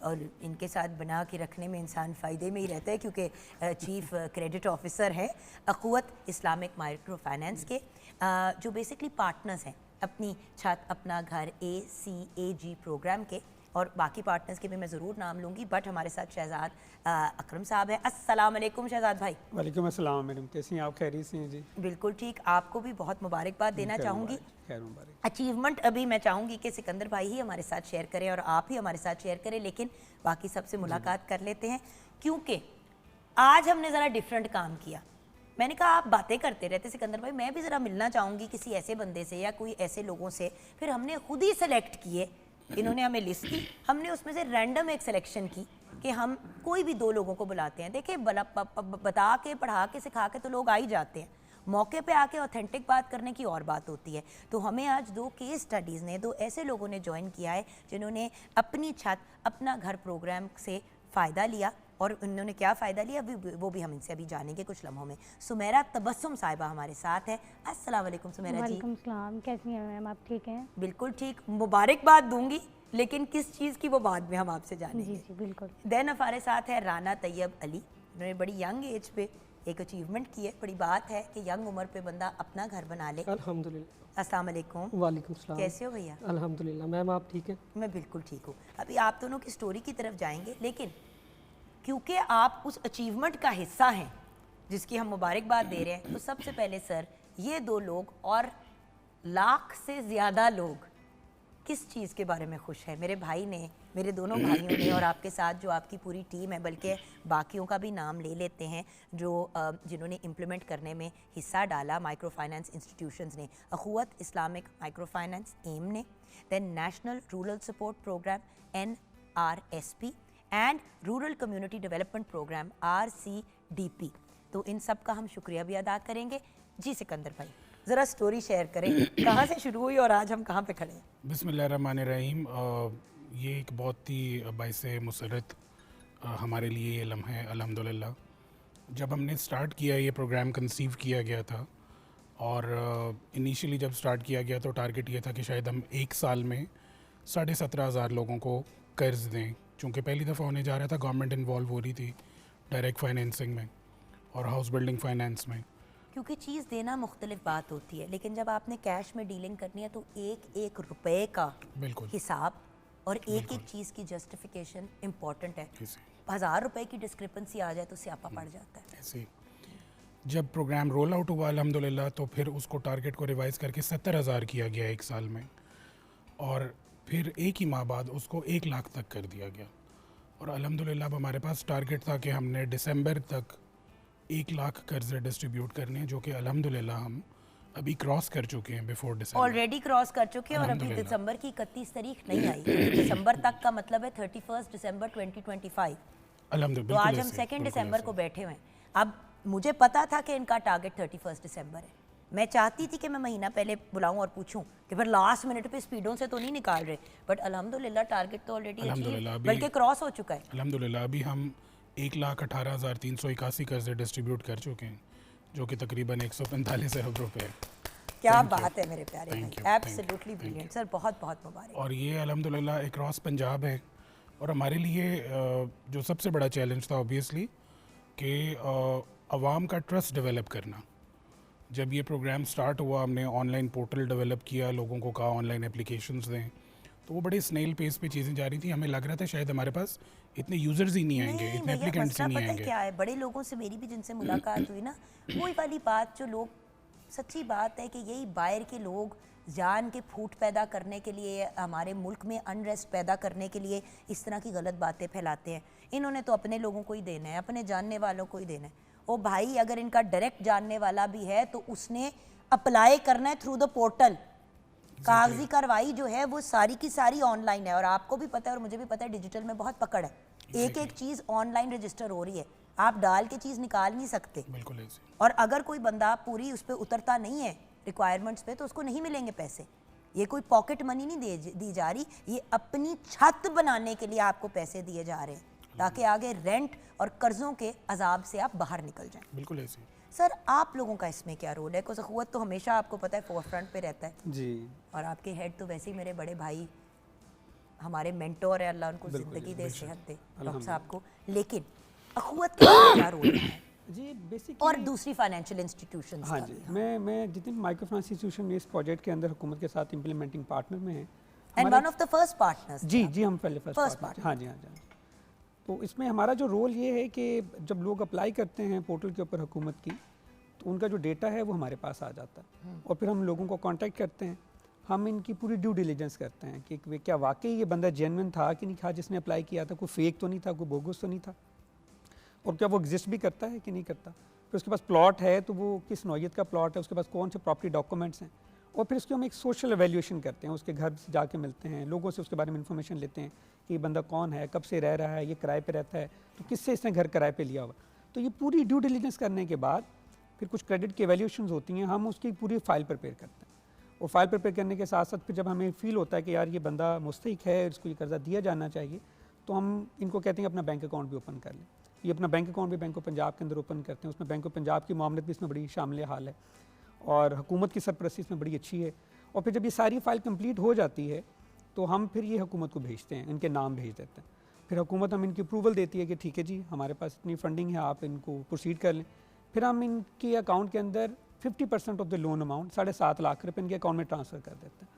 Speaker 1: और इनके साथ बना के रखने में इंसान फ़ायदे में ही रहता है क्योंकि चीफ़ क्रेडिट ऑफिसर है अखुवत इस्लामिक माइक्रो फाइनेंस के, जो बेसिकली पार्टनर्स हैं अपनी छत अपना घर ACAG प्रोग्राम के, और बाकी पार्टनर्स के भी मैं ज़रूर नाम लूँगी, बट हमारे साथ शहजाद अकरम साहब हैं। अस्सलाम वालेकुम शहजाद भाई।
Speaker 13: वालेकुम अस्सलाम मैडम, कैसी हैं आप? खैरियत से हैं जी?
Speaker 1: बिल्कुल ठीक, आपको भी बहुत मुबारकबाद देना चाहूँगी। अचीवमेंट अभी मैं चाहूँगी कि सिकंदर भाई ही हमारे साथ शेयर करें और आप ही हमारे साथ शेयर करें, लेकिन बाकी सबसे मुलाकात कर लेते हैं क्योंकि आज हमने ज़रा डिफरेंट काम किया। मैंने कहा आप बातें करते रहते सिकंदर भाई, मैं भी ज़रा मिलना चाहूँगी किसी ऐसे बंदे से या कोई ऐसे लोगों से। फिर हमने खुद ही सेलेक्ट किए, इन्होंने हमें लिस्ट दी, हमने उसमें से रैंडम एक सिलेक्शन की कि हम कोई भी 2 लोगों को बुलाते हैं। देखिए बता के पढ़ा के सिखा के तो लोग आ ही जाते हैं, मौके पे आके ऑथेंटिक बात करने की और बात होती है। तो हमें आज 2 केस स्टडीज़ ने 2 ऐसे लोगों ने ज्वाइन किया है जिन्होंने अपनी छत अपना घर प्रोग्राम से फ़ायदा लिया, और उन्होंने क्या फ़ायदा लिया वो भी हम इनसे अभी जानेंगे कुछ लम्हों में। सुमेरा तबस्सुम साहिबा हमारे साथ है। अस्सलाम वालेकुम सुमेरा जी।
Speaker 14: वालेकुम सलाम, कैसी हैं मैम? आप ठीक हैं?
Speaker 1: बिल्कुल ठीक, मुबारकबाद दूंगी, लेकिन किस चीज़ की वो बाद में हम आपसे जानेंगे।
Speaker 14: जी बिल्कुल।
Speaker 1: देन हमारे साथ है राना तैयब अली, उन्होंने बड़ी यंग एज पे एक अचीवमेंट की है। बड़ी बात है कि यंग उम्र पे बंदा अपना घर बना ले।
Speaker 15: अल्हम्दुलिल्लाह।
Speaker 1: अस्सलाम वालेकुम।
Speaker 15: वालेकुम सलाम।
Speaker 1: कैसे हो भैया?
Speaker 15: अल्हम्दुलिल्लाह। मैम आप ठीक हैं?
Speaker 1: मैं बिल्कुल ठीक हूँ। अभी आप दोनों की स्टोरी की तरफ जाएंगे, लेकिन क्योंकि आप उस अचीवमेंट का हिस्सा हैं जिसकी हम मुबारकबाद दे रहे हैं, तो सबसे पहले सर ये 2 लोग और लाख से ज़्यादा लोग किस चीज़ के बारे में खुश हैं? मेरे भाई ने, मेरे दोनों भाइयों ने, और आपके साथ जो आपकी पूरी टीम है, बल्कि बाकियों का भी नाम ले लेते हैं जो जिन्होंने इम्प्लीमेंट करने में हिस्सा डाला। माइक्रो फाइनेंस इंस्टीट्यूशंस ने, Akhuwat Islamic micro finance M ने, then national rural support programme NRSP and rural community development programme RCDP। तो इन सब का हम शुक्रिया भी अदा करेंगे। जी सिकंदर भाई ज़रा स्टोरी शेयर करें, कहाँ से शुरू हुई और आज हम कहाँ पे खड़े हैं?
Speaker 12: बिस्मिल्लाहिर्रहमानिर्रहीम। ये एक बहुत ही बाइस मुसरत हमारे लिए ये लम्हा है अल्हम्दुलिल्लाह। जब हमने स्टार्ट किया, ये प्रोग्राम कंसीव किया गया था, और इनिशियली जब स्टार्ट किया गया तो टारगेट ये था कि शायद हम 1 साल में 17,500 लोगों को कर्ज दें। चूँकि पहली दफ़ा होने जा रहा था, गवर्नमेंट इन्वॉल्व हो रही थी डायरेक्ट फाइनेंसिंग में और हाउस बिल्डिंग फाइनेंस में,
Speaker 1: क्योंकि चीज़ देना मुख्तलिफ बात होती है, लेकिन जब आपने कैश में डीलिंग करनी है तो एक रुपए का हिसाब और एक चीज़ की जस्टिफिकेशन इम्पॉर्टेंट है। 1000 रुपए की डिस्क्रिपेंसी आ जाए तो स्यापा पड़ जाता है।
Speaker 12: ऐसे जब प्रोग्राम रोल आउट हुआ अल्हम्दुलिल्लाह, तो फिर उसको टारगेट को रिवाइज़ करके 70,000 किया गया 1 साल में, और फिर 1 ही माह बाद उसको 1 लाख तक कर दिया गया। और अल्हम्दुलिल्लाह हमारे पास टारगेट था कि हमने दिसंबर तक 1 लाख कर्ज़े डिस्ट्रीब्यूट करने हैं, जो कि अल्हम्दुलिल्लाह हम अभी क्रॉस कर चुके हैं बिफोर दिसंबर।
Speaker 1: ऑलरेडी क्रॉस कर चुके हैं और अभी दिसंबर की 31 तारीख नहीं आई। दिसंबर तक का मतलब है 31 दिसंबर 2025।
Speaker 12: अल्हम्दुलिल्लाह।
Speaker 1: तो आज हम 2 दिसंबर को बैठे हुए हैं। अब मुझे पता था कि इनका टारगेट 31 दिसंबर है। मैं चाहती थी कि मैं महीना पहले बुलाऊं और पूछूं कि फिर लास्ट मिनट पे स्पीडों से तो नहीं निकाल रहे, बट अल्हम्दुलिल्लाह टारगेट तो ऑलरेडी बल्कि क्रॉस हो चुका है।
Speaker 12: अल्हम्दुलिल्लाह अभी हम 1,18,381 कर्जे डिस्ट्रीब्यूट कर चुके हैं, जो कि तकरीबन 145 अरब रुपए है।
Speaker 1: क्या बात है मेरे प्यारे भाई, एब्सोल्युटली ब्रिलियंट सर, बहुत बहुत मुबारक।
Speaker 12: और ये अल्हम्दुलिल्लाह अक्रॉस पंजाब है, और हमारे लिए जो सबसे बड़ा चैलेंज था ऑब्वियसली कि आवाम का ट्रस्ट डेवलप करना। जब ये प्रोग्राम स्टार्ट हुआ, हमने ऑनलाइन पोर्टल डेवलप किया, लोगों को कहा ऑनलाइन एप्लीकेशंस दें, तो वो बड़े स्नेल पेस पे चीज़ें जा रही थी। हमें लग रहा था शायद हमारे पास इतने यूजर्स ही नहीं आएंगे, इतने एप्लीकेंट्स ही नहीं आएंगे।
Speaker 1: क्या है, बड़े लोगों से मेरी भी जिनसे मुलाकात हुई ना, वही वाली बात जो लोग, सच्ची बात है कि यही बाहर के लोग जान के फूट पैदा करने के लिए, हमारे मुल्क में अनरेस्ट पैदा करने के लिए इस तरह की गलत बातें फैलाते हैं। इन्होंने तो अपने लोगों को ही देना है, अपने जानने वालों को ही देना है। ओ भाई, अगर इनका डायरेक्ट जानने वाला भी है तो उसने अप्लाई करना है थ्रू द पोर्टल। कागजी कार्रवाई जो है वो सारी की सारी ऑनलाइन है, और आपको भी पता है और मुझे भी पता है डिजिटल में बहुत पकड़ है। एक एक चीज़ ऑनलाइन रजिस्टर हो रही है, आप डाल के चीज़ निकाल नहीं सकते।
Speaker 12: बिल्कुल ऐसे।
Speaker 1: और अगर कोई बंदा पूरी उस पर उतरता नहीं है रिक्वायरमेंट्स पे, तो उसको नहीं मिलेंगे पैसे। ये कोई पॉकेट मनी नहीं दी जा रही, ये अपनी छत बनाने के लिए आपको पैसे दिए जा रहे हैं ताकि आगे रेंट और कर्जों के अजाब से आप बाहर निकल जाएं।
Speaker 12: बिल्कुल ऐसे।
Speaker 1: सर, आप लोगों का इसमें क्या रोल है? कुछ अखुवत तो हमेशा आपको पता है फोर फ्रंट पे रहता है
Speaker 13: जी,
Speaker 1: और आपके हेड तो वैसे ही मेरे बड़े भाई, हमारे मेंटोर है, अल्लाह उनको ज़िंदगी दे, सेहत दे, डॉक्टर साहब को। लेकिन अखुवत का क्या रोल है
Speaker 13: जी बेसिकली,
Speaker 1: और दूसरी फाइनेंशियल इंस्टीट्यूशंस?
Speaker 13: हाँ जी, मैं जितने माइक्रो फाइनेंस इंस्टीट्यूशन में इस प्रोजेक्ट के अंदर हुकूमत के साथ इम्प्लीमेंटिंग पार्टनर में हैं,
Speaker 1: and one of the first partners.
Speaker 13: जी हम पहले फर्स्ट पार्टनर। हाँ जी। तो इसमें हमारा जो रोल ये है कि जब लोग अप्लाई करते हैं पोर्टल के ऊपर हुकूमत की, तो उनका जो डेटा है वो हमारे पास आ जाता है, और फिर हम लोगों को कांटेक्ट करते हैं। हम इनकी पूरी ड्यू डिलीजेंस करते हैं कि क्या वाकई ये बंदा जेन्युइन था कि नहीं था जिसने अप्लाई किया था, कोई फेक तो नहीं था, कोई बोगस तो नहीं था, और क्या वो एग्जिस्ट भी करता है कि नहीं करता। फिर उसके पास प्लॉट है तो वो किस नौयत का प्लॉट है, उसके पास कौन से प्रॉपर्टी डॉक्यूमेंट्स हैं, और फिर उसकी हम एक सोशल एवेल्यूएशन करते हैं। उसके घर से जाके मिलते हैं, लोगों से उसके बारे में इंफॉर्मेशन लेते हैं कि ये बंदा कौन है, कब से रह रहा है, ये किराए पे रहता है, तो किससे इसने घर किराए पे लिया हुआ। तो ये पूरी ड्यू डिलीजेंस करने के बाद फिर कुछ क्रेडिट की एवेल्यूएशंस होती हैं, हम उसकी पूरी फाइल प्रिपेयर करते हैं। और फाइल प्रिपेयर करने के साथ साथ फिर जब हमें फील होता है कि यार ये बंदा मुस्तहिक है, इसको ये कर्जा दिया जाना चाहिए, तो हम इनको कहते हैं अपना बैंक अकाउंट भी ओपन कर लें। ये अपना बैंक अकाउंट भी बैंक ऑफ पंजाब के अंदर ओपन करते हैं। उसमें बैंक ऑफ पंजाब की मामलत भी इसमें बड़ी शामिल हाल है, और हुकूमत की सरपरस्ती इसमें बड़ी अच्छी है। और फिर जब ये सारी फाइल कंप्लीट हो जाती है तो हम फिर ये हुकूमत को भेजते हैं, इनके नाम भेज देते हैं। फिर हुकूमत हम इनकी अप्रूवल देती है कि ठीक है जी, हमारे पास इतनी फंडिंग है, आप इनको प्रोसीड कर लें। फिर हम इनके अकाउंट के अंदर 50% of the loan amount 7.5 lakh रुपये इनके अकाउंट में ट्रांसफ़र कर देते हैं,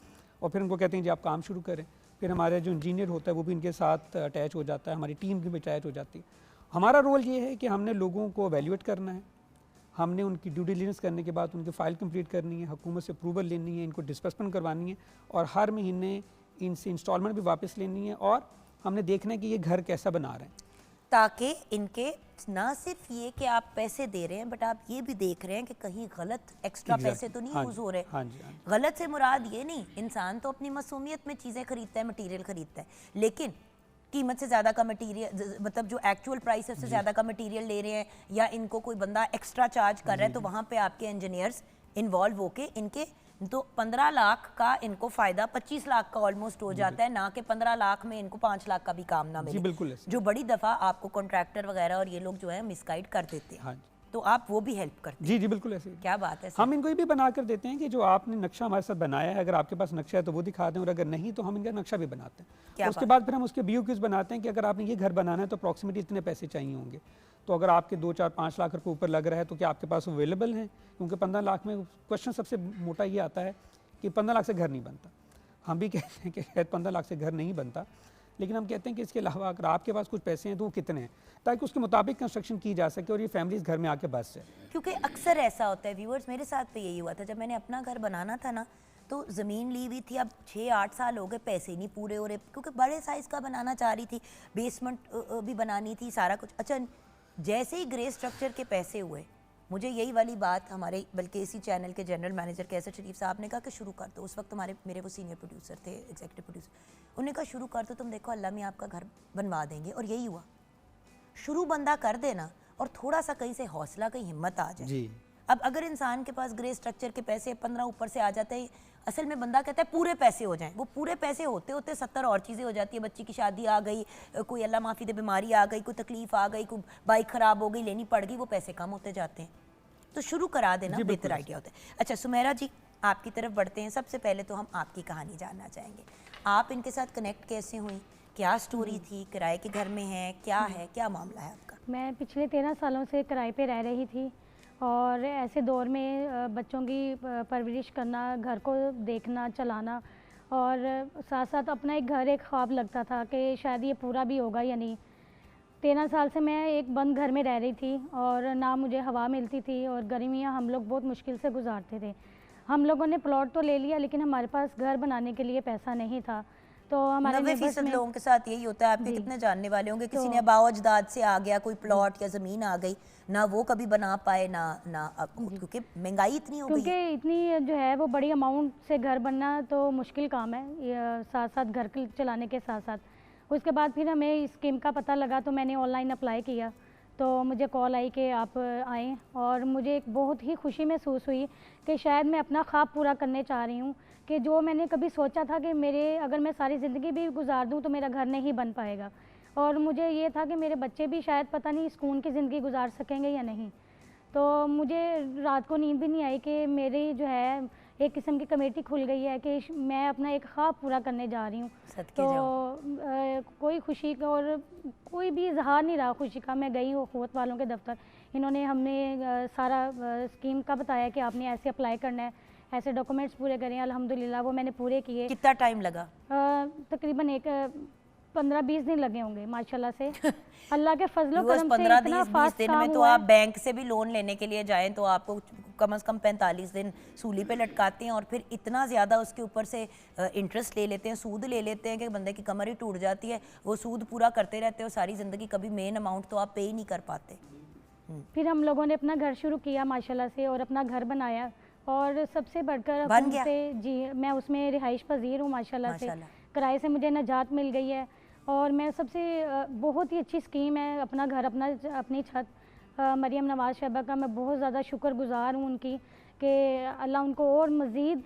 Speaker 13: और फिर उनको कहते हैं जी आप काम शुरू करें। फिर हमारे जो इंजीनियर होता है वो भी इनके साथ अटैच हो जाता है, हमारी टीम भी अटैच हो जाती है। हमारा रोल ये है कि हमने लोगों को वैल्यूएट करना है, हमने उनकी ड्यू डिलीजेंस करने के बाद उनकी फ़ाइल कंप्लीट करनी है, हुकूमत से अप्रूवल लेनी है, इनको डिस्बर्समेंट करवानी है, और हर महीने इनसे इंस्टॉलमेंट भी वापस लेनी है, और हमने देखना है कि ये घर कैसा बना रहे हैं,
Speaker 1: ताकि इनके ना सिर्फ ये कि आप पैसे दे रहे हैं, बट आप ये भी देख रहे हैं कि कहीं गलत एक्स्ट्रा पैसे तो नहीं यूज़ हो रहे।
Speaker 13: हाँ जी।
Speaker 1: गलत से मुराद ये नहीं, इंसान तो अपनी मासूमियत में चीज़ें खरीदता है, मटेरियल खरीदता है, लेकिन कीमत से ज़्यादा का मटेरियल, मतलब जो एक्चुअल प्राइस है उससे ज़्यादा का मटेरियल ले रहे हैं, या इनको कोई बंदा एक्स्ट्रा चार्ज कर रहा है, तो वहाँ पे आपके इंजीनियर्स इन्वॉल्व होके इनके तो 15 लाख का इनको फ़ायदा 25 लाख का ऑलमोस्ट हो जाता है, ना कि 15 लाख में इनको 5 लाख का भी काम ना मिले।
Speaker 13: बिल्कुल,
Speaker 1: जो बड़ी दफ़ा आपको कॉन्ट्रैक्टर वगैरह और ये लोग जो है मिसगाइड कर देते हैं।
Speaker 13: हाँ,
Speaker 1: तो आप वो भी हेल्प करते हैं?
Speaker 13: जी बिल्कुल ऐसे।
Speaker 1: क्या बात है।
Speaker 13: हम इनको ये भी बना कर देते हैं कि जो आपने नक्शा हमारे साथ बनाया है, अगर आपके पास नक्शा है तो वो दिखा दें, और अगर नहीं तो हम इनका नक्शा भी बनाते हैं। उसके बाद फिर हम उसके BOQs बनाते हैं कि अगर आपने ये घर बनाना है तो अप्रॉक्सीमेटली इतने पैसे चाहिए होंगे। तो अगर आपके 2, 4, 5 लाख रुपये ऊपर लग रहा है तो क्या आपके पास अवेलेबल हैं, क्योंकि 15 लाख में क्वेश्चन सबसे मोटा ये आता है कि 15 लाख से घर नहीं बनता। हम भी कहते हैं कि शायद 15 लाख से घर नहीं बनता, लेकिन हम कहते हैं कि इसके अलावा अगर आपके पास कुछ पैसे हैं तो वो कितने हैं, ताकि उसके मुताबिक कंस्ट्रक्शन की जा सके और ये फैमिलीज घर में आके बस जाए।
Speaker 1: क्योंकि अक्सर ऐसा होता है व्यूअर्स, मेरे साथ पे यही हुआ था, जब मैंने अपना घर बनाना था ना, तो ज़मीन ली हुई थी, अब 6-8 साल हो गए, पैसे नहीं पूरे हो रहे, क्योंकि बड़े साइज़ का बनाना चाह रही थी, बेसमेंट भी बनानी थी, सारा कुछ। अच्छा, जैसे ही ग्रे स्ट्रक्चर के पैसे हुए, मुझे यही वाली बात हमारे बल्कि इसी चैनल के जनरल मैनेजर कैसर शरीफ साहब ने कहा कि शुरू कर दो। उस वक्त मेरे वो सीनियर प्रोड्यूसर थे, एग्जीक्यूटिव प्रोड्यूसर, उन्होंने कहा शुरू कर दो, तुम देखो अल्लाह में आपका घर बनवा देंगे। और यही हुआ, शुरू बंदा कर देना, और थोड़ा सा कहीं से हौसला, कहीं हिम्मत आ जाए जी। अब अगर इंसान के पास ग्रे स्ट्रक्चर के पैसे 15 ऊपर से आ जाते हैं, असल में बंदा कहता है पूरे पैसे हो जाएं, वो पूरे पैसे होते होते 70 और चीज़ें हो जाती है। बच्ची की शादी आ गई, कोई अल्लाह माफ़ी दे बीमारी आ गई, कोई तकलीफ आ गई, कोई बाइक ख़राब हो गई, लेनी पड़ गई, वो पैसे कम होते जाते हैं। तो शुरू करा देना बेहतर आइडिया होता है। अच्छा सुमेरा जी, आपकी तरफ बढ़ते हैं। सबसे पहले तो हम आपकी कहानी जानना चाहेंगे, आप इनके साथ कनेक्ट कैसे हुई, क्या स्टोरी थी, किराए के घर में है, क्या है, क्या मामला है आपका?
Speaker 14: मैं पिछले 13 सालों से किराए पे रह रही थी और ऐसे दौर में बच्चों की परवरिश करना, घर को देखना, चलाना और साथ साथ अपना एक घर एक ख्वाब लगता था कि शायद ये पूरा भी होगा या नहीं। 13 साल से मैं एक बंद घर में रह रही थी और ना मुझे हवा मिलती थी और गर्मियाँ हम लोग बहुत मुश्किल से गुजारते थे। हम लोगों ने प्लॉट तो ले लिया लेकिन हमारे पास घर बनाने के लिए पैसा नहीं था। तो हमारे
Speaker 1: 90% लोगों के साथ यही होता है। आपके कितने जानने वाले होंगे, किसी ने अबाव अजदाद से आ गया, कोई प्लॉट या ज़मीन आ गई, ना वो कभी बना पाए ना क्योंकि महंगाई इतनी हो गई
Speaker 14: क्योंकि इतनी जो है वो बड़ी अमाउंट से घर बनना तो मुश्किल काम है, साथ साथ घर चलाने के साथ साथ। उसके बाद फिर हमें इस स्कीम का पता लगा तो मैंने ऑनलाइन अप्लाई किया, तो मुझे कॉल आई कि आप आएँ और मुझे एक बहुत ही खुशी महसूस हुई कि शायद मैं अपना ख्वाब पूरा करने चाह रही हूँ कि जो मैंने कभी सोचा था कि मेरे अगर मैं सारी ज़िंदगी भी गुजार दूँ तो मेरा घर नहीं बन पाएगा। और मुझे ये था कि मेरे बच्चे भी शायद पता नहीं सुकून की ज़िंदगी गुजार सकेंगे या नहीं। तो मुझे रात को नींद भी नहीं आई कि मेरी जो है एक किस्म की कमेटी खुल गई है कि मैं अपना एक ख्वाब पूरा करने जा रही हूँ। तो कोई खुशी का और कोई भी इजहार नहीं रहा खुशी का। मैं गई हुकूमत वालों के दफ्तर, इन्होंने हमें सारा स्कीम का बताया कि आपने ऐसे अप्लाई करना है, ऐसे डॉक्यूमेंट्स पूरे करें। अल्हम्दुलिल्लाह वो मैंने पूरे किए।
Speaker 1: कितना टाइम लगा?
Speaker 14: तकरीबन एक 15-20 दिन लगे होंगे माशाल्लाह से। अल्लाह के फजलो करम से
Speaker 1: 15-20 दिन में तो आप बैंक से भी लोन लेने के लिए जाएं तो आपको कम से कम 45 दिन सूली पे लटकाते हैं और फिर इतना ज़्यादा उसके ऊपर से इंटरेस्ट ले लेते हैं, सूद ले लेते हैं कि बंदे की कमर ही टूट जाती है। वो सूद पूरा करते रहते हो सारी ज़िंदगी, कभी मेन अमाउंट तो आप पे ही नहीं कर पाते।
Speaker 14: फिर हम लोगों ने अपना घर शुरू किया माशाल्लाह से और अपना घर बनाया और सबसे बढ़कर
Speaker 1: बन गया?
Speaker 14: जी मैं उसमें रिहाइश पजीर हूँ माशाल्लाह से। किराए से मुझे निजात मिल गई है और मैं सबसे बहुत ही अच्छी स्कीम है अपना घर अपनी छत। मरियम नवाज़ शहबा का मैं बहुत ज़्यादा शुक्रगुज़ार हूँ उनकी कि अल्लाह उनको और मज़ीद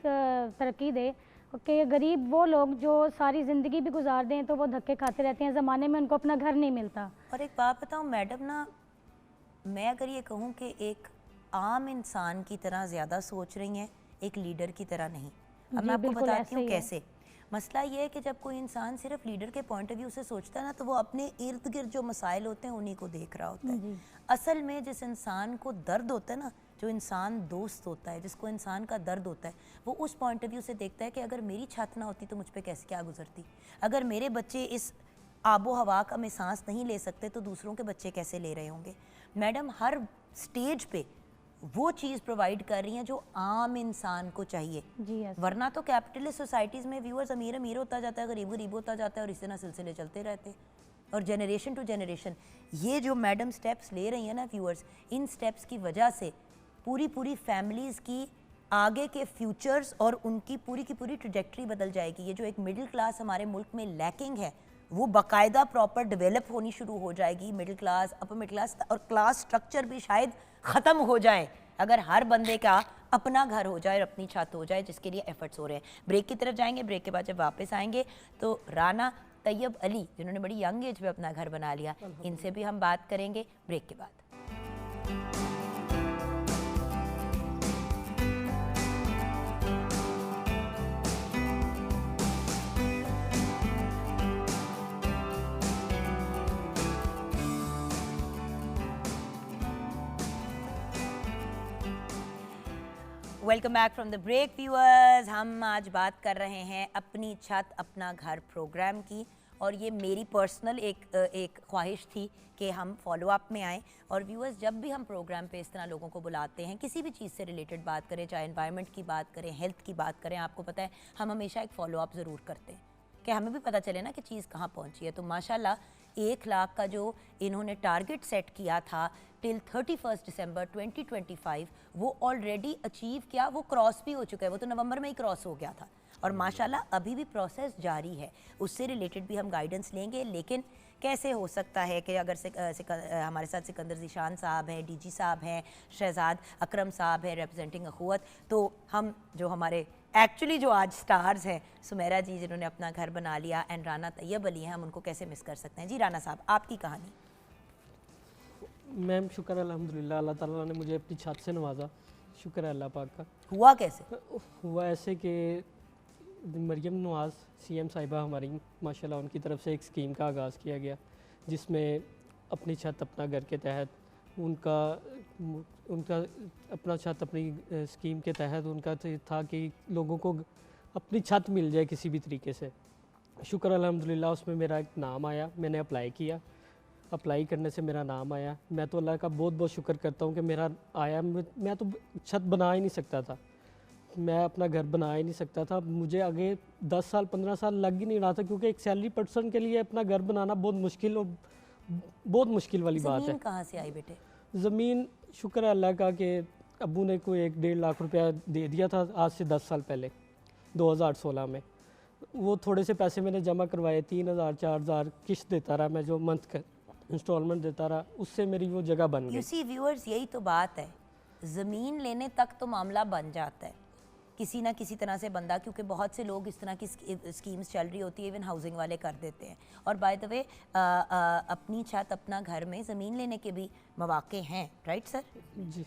Speaker 14: तरक्की दे कि गरीब वो लोग जो सारी ज़िंदगी भी गुजार दें तो वो धक्के खाते रहते हैं, ज़माने में उनको अपना घर नहीं मिलता।
Speaker 1: और एक बात बताऊँ मैडम ना, मैं अगर ये कहूँ कि एक आम इंसान की तरह ज़्यादा सोच रही हैं, एक लीडर की तरह नहीं। अब मैं आपको बताती हूँ कैसे। मसला ये है कि जब कोई इंसान सिर्फ लीडर के पॉइंट ऑफ व्यू से सोचता है ना तो वो अपने इर्द गिर्द जो मसाइल होते हैं उन्हीं को देख रहा होता है। असल में जिस इंसान को दर्द होता है ना, जो इंसान दोस्त होता है, जिसको इंसान का दर्द होता है, वो उस पॉइंट ऑफ व्यू से देखता है कि अगर मेरी छत ना होती तो मुझ पर कैसे क्या गुजरती, अगर मेरे बच्चे इस आबो हवा का में सांस नहीं ले सकते तो दूसरों के बच्चे कैसे ले रहे होंगे। मैडम हर स्टेज पे वो चीज़ प्रोवाइड कर रही हैं जो आम इंसान को चाहिए। वरना तो कैपिटलिस्ट सोसाइटीज़ में व्यूअर्स अमीर अमीर होता जाता है, गरीब गरीब होता जाता है और इस तरह सिलसिले चलते रहते हैं। और जनरेशन टू जनरेशन ये जो मैडम स्टेप्स ले रही हैं ना व्यूअर्स, इन स्टेप्स की वजह से पूरी फैमिलीज़ की आगे के फ्यूचर्स और उनकी पूरी की पूरी ट्रजेक्टरी बदल जाएगी। ये जो एक मिडिल क्लास हमारे मुल्क में लैकिंग है वो बाकायदा प्रॉपर डेवलप होनी शुरू हो जाएगी। Middle class, upper middle class और क्लास स्ट्रक्चर भी शायद ख़त्म हो जाए अगर हर बंदे का अपना घर हो जाए और अपनी छत हो जाए, जिसके लिए एफर्ट्स हो रहे हैं। ब्रेक की तरफ जाएंगे, ब्रेक के बाद जब वापस आएंगे तो राना तैयब अली जिन्होंने बड़ी यंग एज में अपना घर बना लिया, इनसे भी हम बात करेंगे ब्रेक के बाद। Welcome back from the break viewers. हम आज बात कर रहे हैं अपनी छत अपना घर प्रोग्राम की और ये मेरी पर्सनल एक ख्वाहिश थी कि हम फॉलो अप में आएँ। और व्यूअर्स जब भी हम प्रोग्राम पे इस तरह लोगों को बुलाते हैं, किसी भी चीज़ से रिलेटेड बात करें, चाहे एनवायरनमेंट की बात करें, हेल्थ की बात करें, आपको पता है हम हमेशा एक फ़ॉलो अप ज़रूर करते हैं कि हमें भी पता चले ना कि चीज़ कहाँ पहुँची है। तो माशाल्लाह 1 लाख का जो इन्होंने टारगेट सेट किया था टिल 31 दिसंबर 2025 वो ऑलरेडी अचीव किया, वो क्रॉस भी हो चुका है। वो तो नवंबर में ही क्रॉस हो गया था और माशाल्लाह अभी भी प्रोसेस जारी है। उससे रिलेटेड भी हम गाइडेंस लेंगे। लेकिन कैसे हो सकता है कि अगर हमारे साथ सिकंदर ज़ीशान साहब हैं, डीजी साहब हैं, शहजाद अकरम साहब हैं रिप्रेजेंटिंग अखुवत, तो हम जो हमारे एक्चुअली जो आज स्टार्स हैं, सुमेरा जी जिन्होंने अपना घर बना लिया एंड राना तैयब अली हैं, हम उनको कैसे मिस कर सकते हैं। जी राना साहब, आपकी कहानी।
Speaker 15: मैम शुक्र अल्हम्दुलिल्लाह, अल्लाह ताला ने मुझे अपनी छत से नवाजा, शुक्र है अल्लाह पाक का।
Speaker 1: हुआ कैसे?
Speaker 15: हुआ ऐसे कि मरियम नवाज़ सीएम साहिबा हमारी माशाल्लाह उनकी तरफ से एक स्कीम का आगाज़ किया गया जिसमें अपनी छत अपना घर के तहत उनका अपना छत अपनी स्कीम के तहत उनका था कि लोगों को अपनी छत मिल जाए किसी भी तरीके से। शुक्र अल्हम्दुलिल्लाह उसमें मेरा एक नाम आया, मैंने अप्लाई किया, अप्लाई करने से मेरा नाम आया। मैं तो अल्लाह का बहुत बहुत शुक्र करता हूँ कि मेरा आया। मैं तो छत बना ही नहीं सकता था, मैं अपना घर बना ही नहीं सकता था। मुझे आगे 10 साल 15 साल लग ही नहीं रहा था क्योंकि एक सैलरी पर्सन के लिए अपना घर बनाना बहुत मुश्किल और बहुत मुश्किल वाली बात है।
Speaker 1: ज़मीन कहाँ से आई बेटे?
Speaker 15: ज़मीन शुक्र है अल्लाह का कि अब्बू ने कोई 1-1.5 लाख रुपया दे दिया था आज से 10 साल पहले 2016 में। वो थोड़े से पैसे मैंने जमा करवाए, 3,000 4,000 किश्त देता रहा मैं, जो मंथ का इंस्टॉलमेंट देता रहा, उससे मेरी वो जगह बन गई।
Speaker 1: You see viewers, यही तो बात है, ज़मीन लेने तक तो मामला बन जाता है किसी ना किसी तरह से बंदा, क्योंकि बहुत से लोग इस तरह की स्कीम्स चल रही होती है, इवन हाउसिंग वाले कर देते हैं। और बाय द वे अपनी छत अपना घर में ज़मीन लेने के भी मौके हैं, राइट सर?
Speaker 15: जी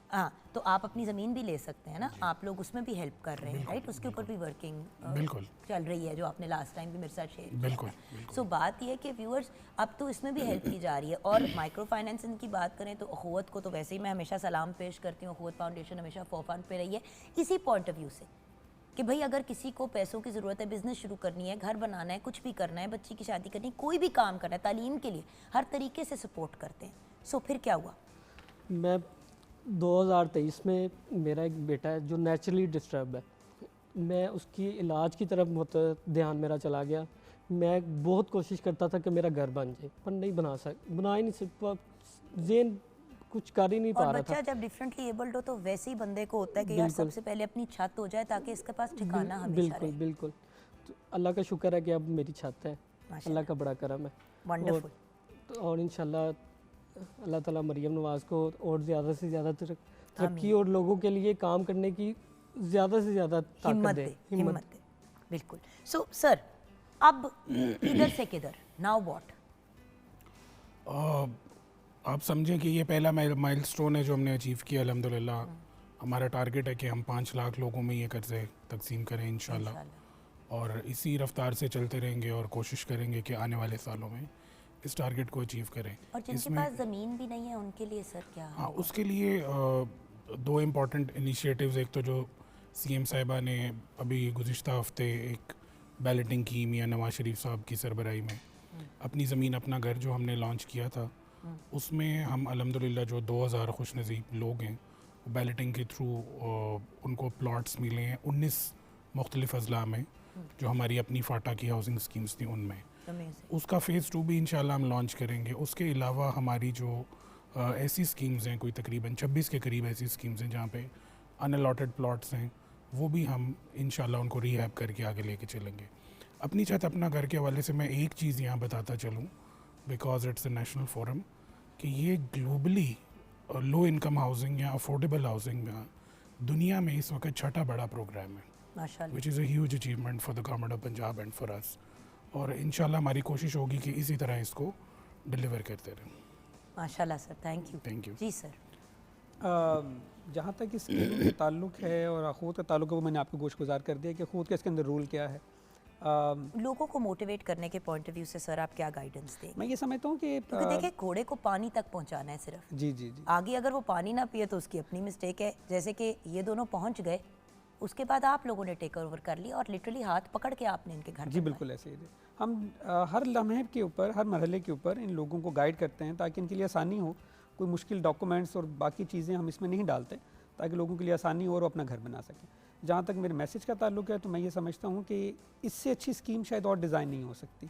Speaker 1: हाँ, तो आप अपनी ज़मीन भी ले सकते हैं ना, आप लोग उसमें भी हेल्प कर रहे हैं, राइट? उसके ऊपर भी वर्किंग
Speaker 12: बिल्कुल
Speaker 1: चल रही है, जो आपने लास्ट टाइम भी मेरे साथ शेयर किया।
Speaker 12: बिल्कुल
Speaker 1: सो बात यह है कि व्यूअर्स अब तो इसमें भी हेल्प की जा रही है। और माइक्रो फाइनेंसिंग की बात करें तो अखुवत को तो वैसे ही मैं हमेशा सलाम पेश करती हूँ। अखुवत फाउंडेशन हमेशा फोरफ्रंट पे रही है इसी पॉइंट ऑफ व्यू से कि भाई अगर किसी को पैसों की ज़रूरत है, बिज़नेस शुरू करनी है, घर बनाना है, कुछ भी करना है, बच्ची की शादी करनी है, कोई भी काम करना है, तालीम के लिए हर तरीके से सपोर्ट करते हैं। सो फिर क्या हुआ?
Speaker 15: मैं 2023 में मेरा एक बेटा है जो नेचुरली डिस्टर्ब है, मैं उसकी इलाज की तरफ बहुत ध्यान मेरा चला गया। मैं बहुत कोशिश करता था कि मेरा घर बन जाए, पर नहीं बना ही नहीं सकता, ज़ेन कुछ कर ही नहीं पा रहा था।
Speaker 1: और बच्चा जब डिफरेंटली एबल्ड हो तो वैसे ही बंदे को होता है कि यार सबसे पहले अपनी छत हो जाए ताकि इसके पास ठिकाना हमेशा रहे।
Speaker 15: बिल्कुल तो अल्लाह का शुक्र है कि अब मेरी छत है, अल्लाह का बड़ा करम है।
Speaker 1: वंडरफुल।
Speaker 15: और इंशाल्लाह अल्लाह ताला मरियम नवाज़ को और ज़्यादा से ज़्यादा तरक्की और लोगों के लिए काम करने की ज़्यादा से ज़्यादा
Speaker 1: हिम्मत दे। बिल्कुल। सो सर अब इधर से किधर, नाउ व्हाट?
Speaker 12: आप समझें कि ये पहला माइलस्टोन है जो हमने अचीव किया अल्हम्दुलिल्लाह। हमारा टारगेट है कि हम 5 लाख लोगों में ये कर्ज़े तकसीम करें इंशाल्लाह, और इसी रफ्तार से चलते रहेंगे और कोशिश करेंगे कि आने वाले सालों में इस टारगेट को अचीव करें।
Speaker 1: और जिनके पास ज़मीन भी नहीं है उनके लिए सर क्या?
Speaker 12: हाँ, उसके लिए 2 इम्पॉर्टेंट इनिशिएटिव्स, एक तो जो सीएम साहिबा ने अभी गुज़िश्ता हफ्ते एक बैलेटिंग की मियां नवाज शरीफ साहब की सरबराही में, अपनी ज़मीन अपना घर जो हमने लॉन्च किया था, उसमें हम अल्हम्दुलिल्लाह जो 2000 खुशनसीब लोग हैं बैलेटिंग के थ्रू उनको प्लॉट्स मिले हैं 19 मुख्तलिफ अजला में, जो हमारी अपनी फाटा की हाउसिंग स्कीम्स थी उनमें। उसका फ़ेज़ 2 भी इंशाल्लाह हम लॉन्च करेंगे। उसके अलावा हमारी जो ऐसी स्कीम्स हैं, कोई तकरीबन 26 के करीब ऐसी स्कीम्स हैं जहाँ पे अनअलॉटेड प्लॉट्स हैं, वो भी हम इंशाल्लाह उनको रीहैब करके आगे लेके चलेंगे। अपनी छत अपना घर के हवाले से मैं एक चीज़ यहाँ बताता चलूँ, because it's a national forum, कि ये ग्लोबली लो इनकम हाउसिंग या अफोर्डेबल हाउसिंग में दुनिया में इस वक्त 6ठा बड़ा प्रोग्राम है, which is a huge achievement for the government of Punjab and for us. और इंशाल्लाह हमारी कोशिश होगी कि इसी तरह इसको डिलीवर करते रहें।
Speaker 1: माशाल्लाह सर, थैंक यू। जी सर,
Speaker 13: जहाँ तक इस के ताल्लुक़ है और अखूत का ताल्लुक़ है वो मैंने आपको गोशगुजार कर दिया कि अखूत का इसके अंदर रूल क्या है।
Speaker 1: लोगों को मोटिवेट करने के पॉइंट ऑफ व्यू से सर आप क्या गाइडेंस देंगे?
Speaker 13: मैं ये समझता हूँ कि
Speaker 1: क्योंकि देखिए घोड़े को पानी तक पहुँचाना है सिर्फ,
Speaker 13: जी,
Speaker 1: आगे अगर वो पानी ना पिए तो उसकी अपनी मिस्टेक है। जैसे कि ये दोनों पहुँच गए, उसके बाद आप लोगों ने टेक ओवर कर लिया और लिटरली हाथ पकड़ के आपने इनके घर।
Speaker 13: जी बिल्कुल ऐसे ही हम हर लम्हे के ऊपर, हर मरहले के ऊपर इन लोगों को गाइड करते हैं ताकि इनके लिए आसानी हो। कोई मुश्किल डॉक्यूमेंट्स और बाकी चीज़ें हम इसमें नहीं डालते ताकि लोगों के लिए आसानी हो और अपना घर बना सकें। जहाँ तक मेरे मैसेज का ताल्लुक है तो मैं ये समझता हूँ कि इससे अच्छी स्कीम शायद और डिज़ाइन नहीं हो सकती।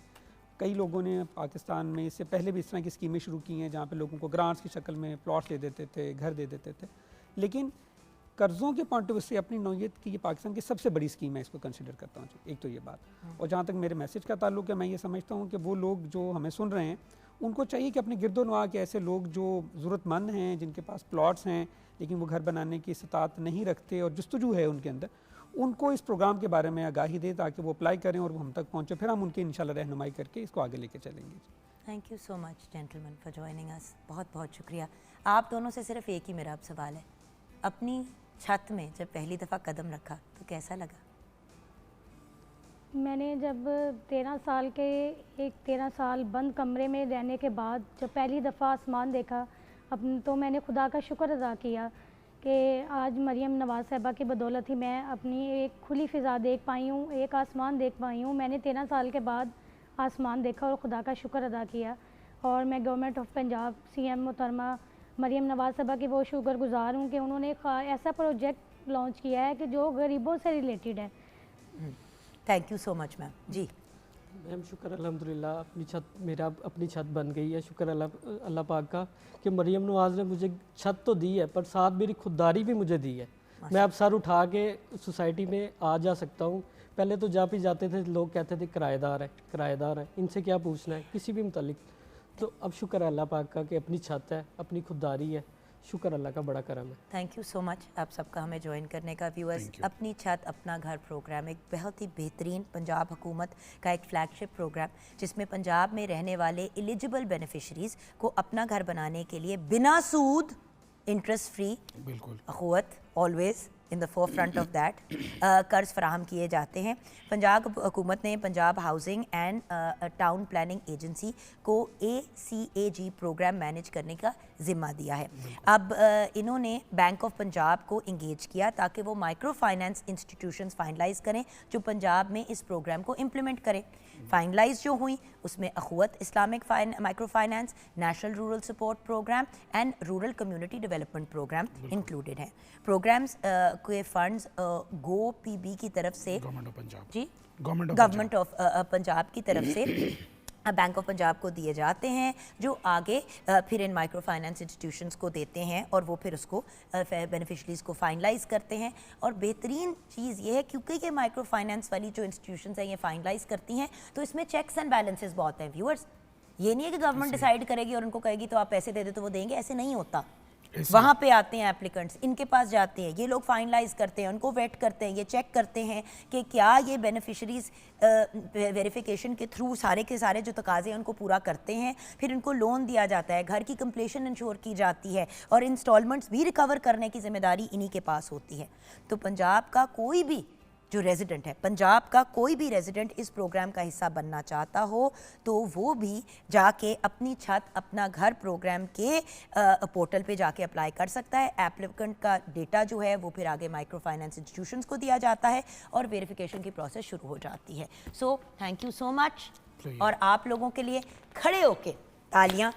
Speaker 13: कई लोगों ने पाकिस्तान में इससे पहले भी इस तरह की स्कीमें शुरू की हैं जहाँ पे लोगों को ग्रांट्स की शक्ल में प्लॉट्स दे देते थे, घर दे देते थे, लेकिन कर्ज़ों के पॉइंट ऑफ व्यू से अपनी नौयत की ये पाकिस्तान की सबसे बड़ी स्कीम है, इसको कंसिडर करता हूँ। एक तो ये बात, और जहाँ तक मेरे मैसेज का ताल्लुक है मैं ये समझता हूँ कि वो लोग जो हमें सुन रहे हैं उनको चाहिए कि अपने गिरदोनवा के ऐसे लोग जो ज़रूरतमंद हैं, जिनके पास प्लॉट्स हैं लेकिन वो घर बनाने की इस्तात नहीं रखते और जुस्तजू है उनके अंदर, उनको इस प्रोग्राम के बारे में आगाही दे ताकि वो अप्लाई करें और वो हम तक पहुँचे, फिर हम उनकी इंशाल्लाह रहनुमाई करके इसको आगे लेके चलेंगे।
Speaker 1: Thank you so much gentleman for joining us, बहुत बहुत शुक्रिया। आप दोनों से सिर्फ एक ही मेरा अब सवाल है, अपनी छत में जब पहली दफ़ा कदम रखा तो कैसा लगा?
Speaker 14: मैंने जब 13 साल के 13 साल बंद कमरे में रहने के बाद जब पहली दफ़ा आसमान देखा तो मैंने खुदा का शुक्र अदा किया कि आज मरियम नवाज़ साहिबा की बदौलत ही मैं अपनी एक खुली फ़िज़ा देख पाई हूँ, एक आसमान देख पाई हूँ। मैंने 13 साल के बाद आसमान देखा और खुदा का शुक्र अदा किया। और मैं गवर्नमेंट ऑफ पंजाब CM मोहतरमा मरियम नवाज़ साहिबा की वो शुक्रगुज़ार हूँ कि उन्होंने एक ऐसा प्रोजेक्ट लॉन्च किया है कि जो गरीबों से रिलेटेड है।
Speaker 1: Thank you so much ma'am. जी
Speaker 15: मैम शुक्र अल्हम्दुलिल्लाह अपनी छत बन गई है। शुक्र अल्लाह पाक का कि मरियम नवाज़ ने मुझे छत तो दी है पर साथ मेरी खुददारी भी मुझे दी है। मैं अब सर उठा के सोसाइटी में आ जा सकता हूँ। पहले तो जहाँ भी जाते थे लोग कहते थे किराएदार है, इनसे क्या पूछना है किसी भी मुतालिक। तो अब शुक्र अल्लाह पाक का कि अपनी छत है, अपनी खुददारी है। शुक्र अल्लाह का बड़ा करम है।
Speaker 1: थैंक यू सो मच आप सबका हमें ज्वाइन करने का। व्यूअर्स, अपनी छत अपना घर प्रोग्राम एक बहुत ही बेहतरीन पंजाब हुकूमत का एक फ्लैगशिप प्रोग्राम जिसमें पंजाब में रहने वाले एलिजिबल बेनिफिशरीज़ को अपना घर बनाने के लिए बिना सूद, इंटरेस्ट फ्री,
Speaker 12: बिल्कुल
Speaker 1: Akhuwat always in the forefront of that कर्ज फराहम किए जाते हैं। पंजाब हुकूमत ने Punjab housing and town planning agency को ACAG प्रोग्राम मैनेज करने का ज़िम्मा दिया है। अब इन्होंने बैंक ऑफ पंजाब को इंगेज किया ताकि वो माइक्रो फाइनेंस इंस्टीट्यूशंस फाइनलाइज करें जो पंजाब में इस प्रोग्राम को इम्प्लीमेंट करें। फाइनलाइज जो हुई उसमें Akhuwat Islamic micro finance, national rural support programme and rural community development programme included हैं। प्रोग्राम्स के फंड्स GoPB की तरफ से गवर्नमेंट ऑफ पंजाब की तरफ से बैंक ऑफ पंजाब को दिए जाते हैं जो आगे फिर इन माइक्रो फाइनेंस इंस्टीट्यूशंस को देते हैं और वो फिर उसको बेनिफिशरीज़ को फाइनलाइज करते हैं। और बेहतरीन चीज़ ये है क्योंकि ये माइक्रो फाइनेंस वाली जो इंस्टीट्यूशंस हैं ये फाइनलाइज करती हैं तो इसमें चेक्स एंड बैलेंसेस बहुत हैं। व्यूअर्स, ये नहीं है कि गवर्नमेंट डिसाइड करेगी और उनको कहेगी तो आप पैसे दे दे तो वो देंगे, ऐसे नहीं होता। वहाँ पे आते हैं एप्लीकेंट्स, इनके पास जाते हैं, ये लोग फाइनलाइज करते हैं, उनको वेट करते हैं, ये चेक करते हैं कि क्या ये बेनिफिशरीज़ वेरिफिकेशन के थ्रू सारे के सारे जो तकाजे हैं उनको पूरा करते हैं। फिर इनको लोन दिया जाता है, घर की कंप्लीशन इंश्योर की जाती है और इंस्टॉलमेंट्स भी रिकवर करने की जिम्मेदारी इन्हीं के पास होती है। तो पंजाब का कोई भी जो रेजिडेंट है, पंजाब का कोई भी रेजिडेंट इस प्रोग्राम का हिस्सा बनना चाहता हो तो वो भी जाके अपनी छत अपना घर प्रोग्राम के पोर्टल पे जाके अप्लाई कर सकता है। एप्लीकेंट का डेटा जो है वो फिर आगे माइक्रो फाइनेंस इंस्टीट्यूशंस को दिया जाता है और वेरिफिकेशन की प्रोसेस शुरू हो जाती है। So thank you so much. और आप लोगों के लिए खड़े होके तालियां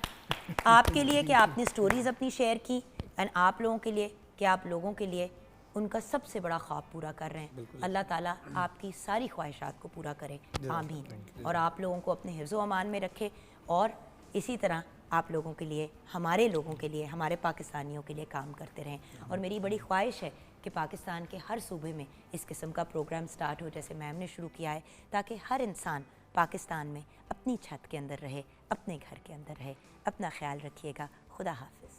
Speaker 1: आपके लिए कि आपने स्टोरीज़ अपनी शेयर की एंड आप लोगों के लिए कि आप लोगों के लिए उनका सबसे बड़ा ख्वाब पूरा कर रहे हैं। अल्लाह ताला आपकी सारी ख्वाहिशात को पूरा करे, आमीन। और आप लोगों को अपने हिफ्ज़ व अमान में रखे और इसी तरह आप लोगों के लिए, हमारे लोगों के लिए, हमारे पाकिस्तानियों के लिए काम करते रहें। और मेरी बड़ी ख्वाहिश है कि पाकिस्तान के हर सूबे में इस किस्म का प्रोग्राम स्टार्ट हो जैसे मैम ने शुरू किया है ताकि हर इंसान पाकिस्तान में अपनी छत के अंदर रहे, अपने घर के अंदर रहे। अपना ख्याल रखिएगा। खुदा हाफिज़।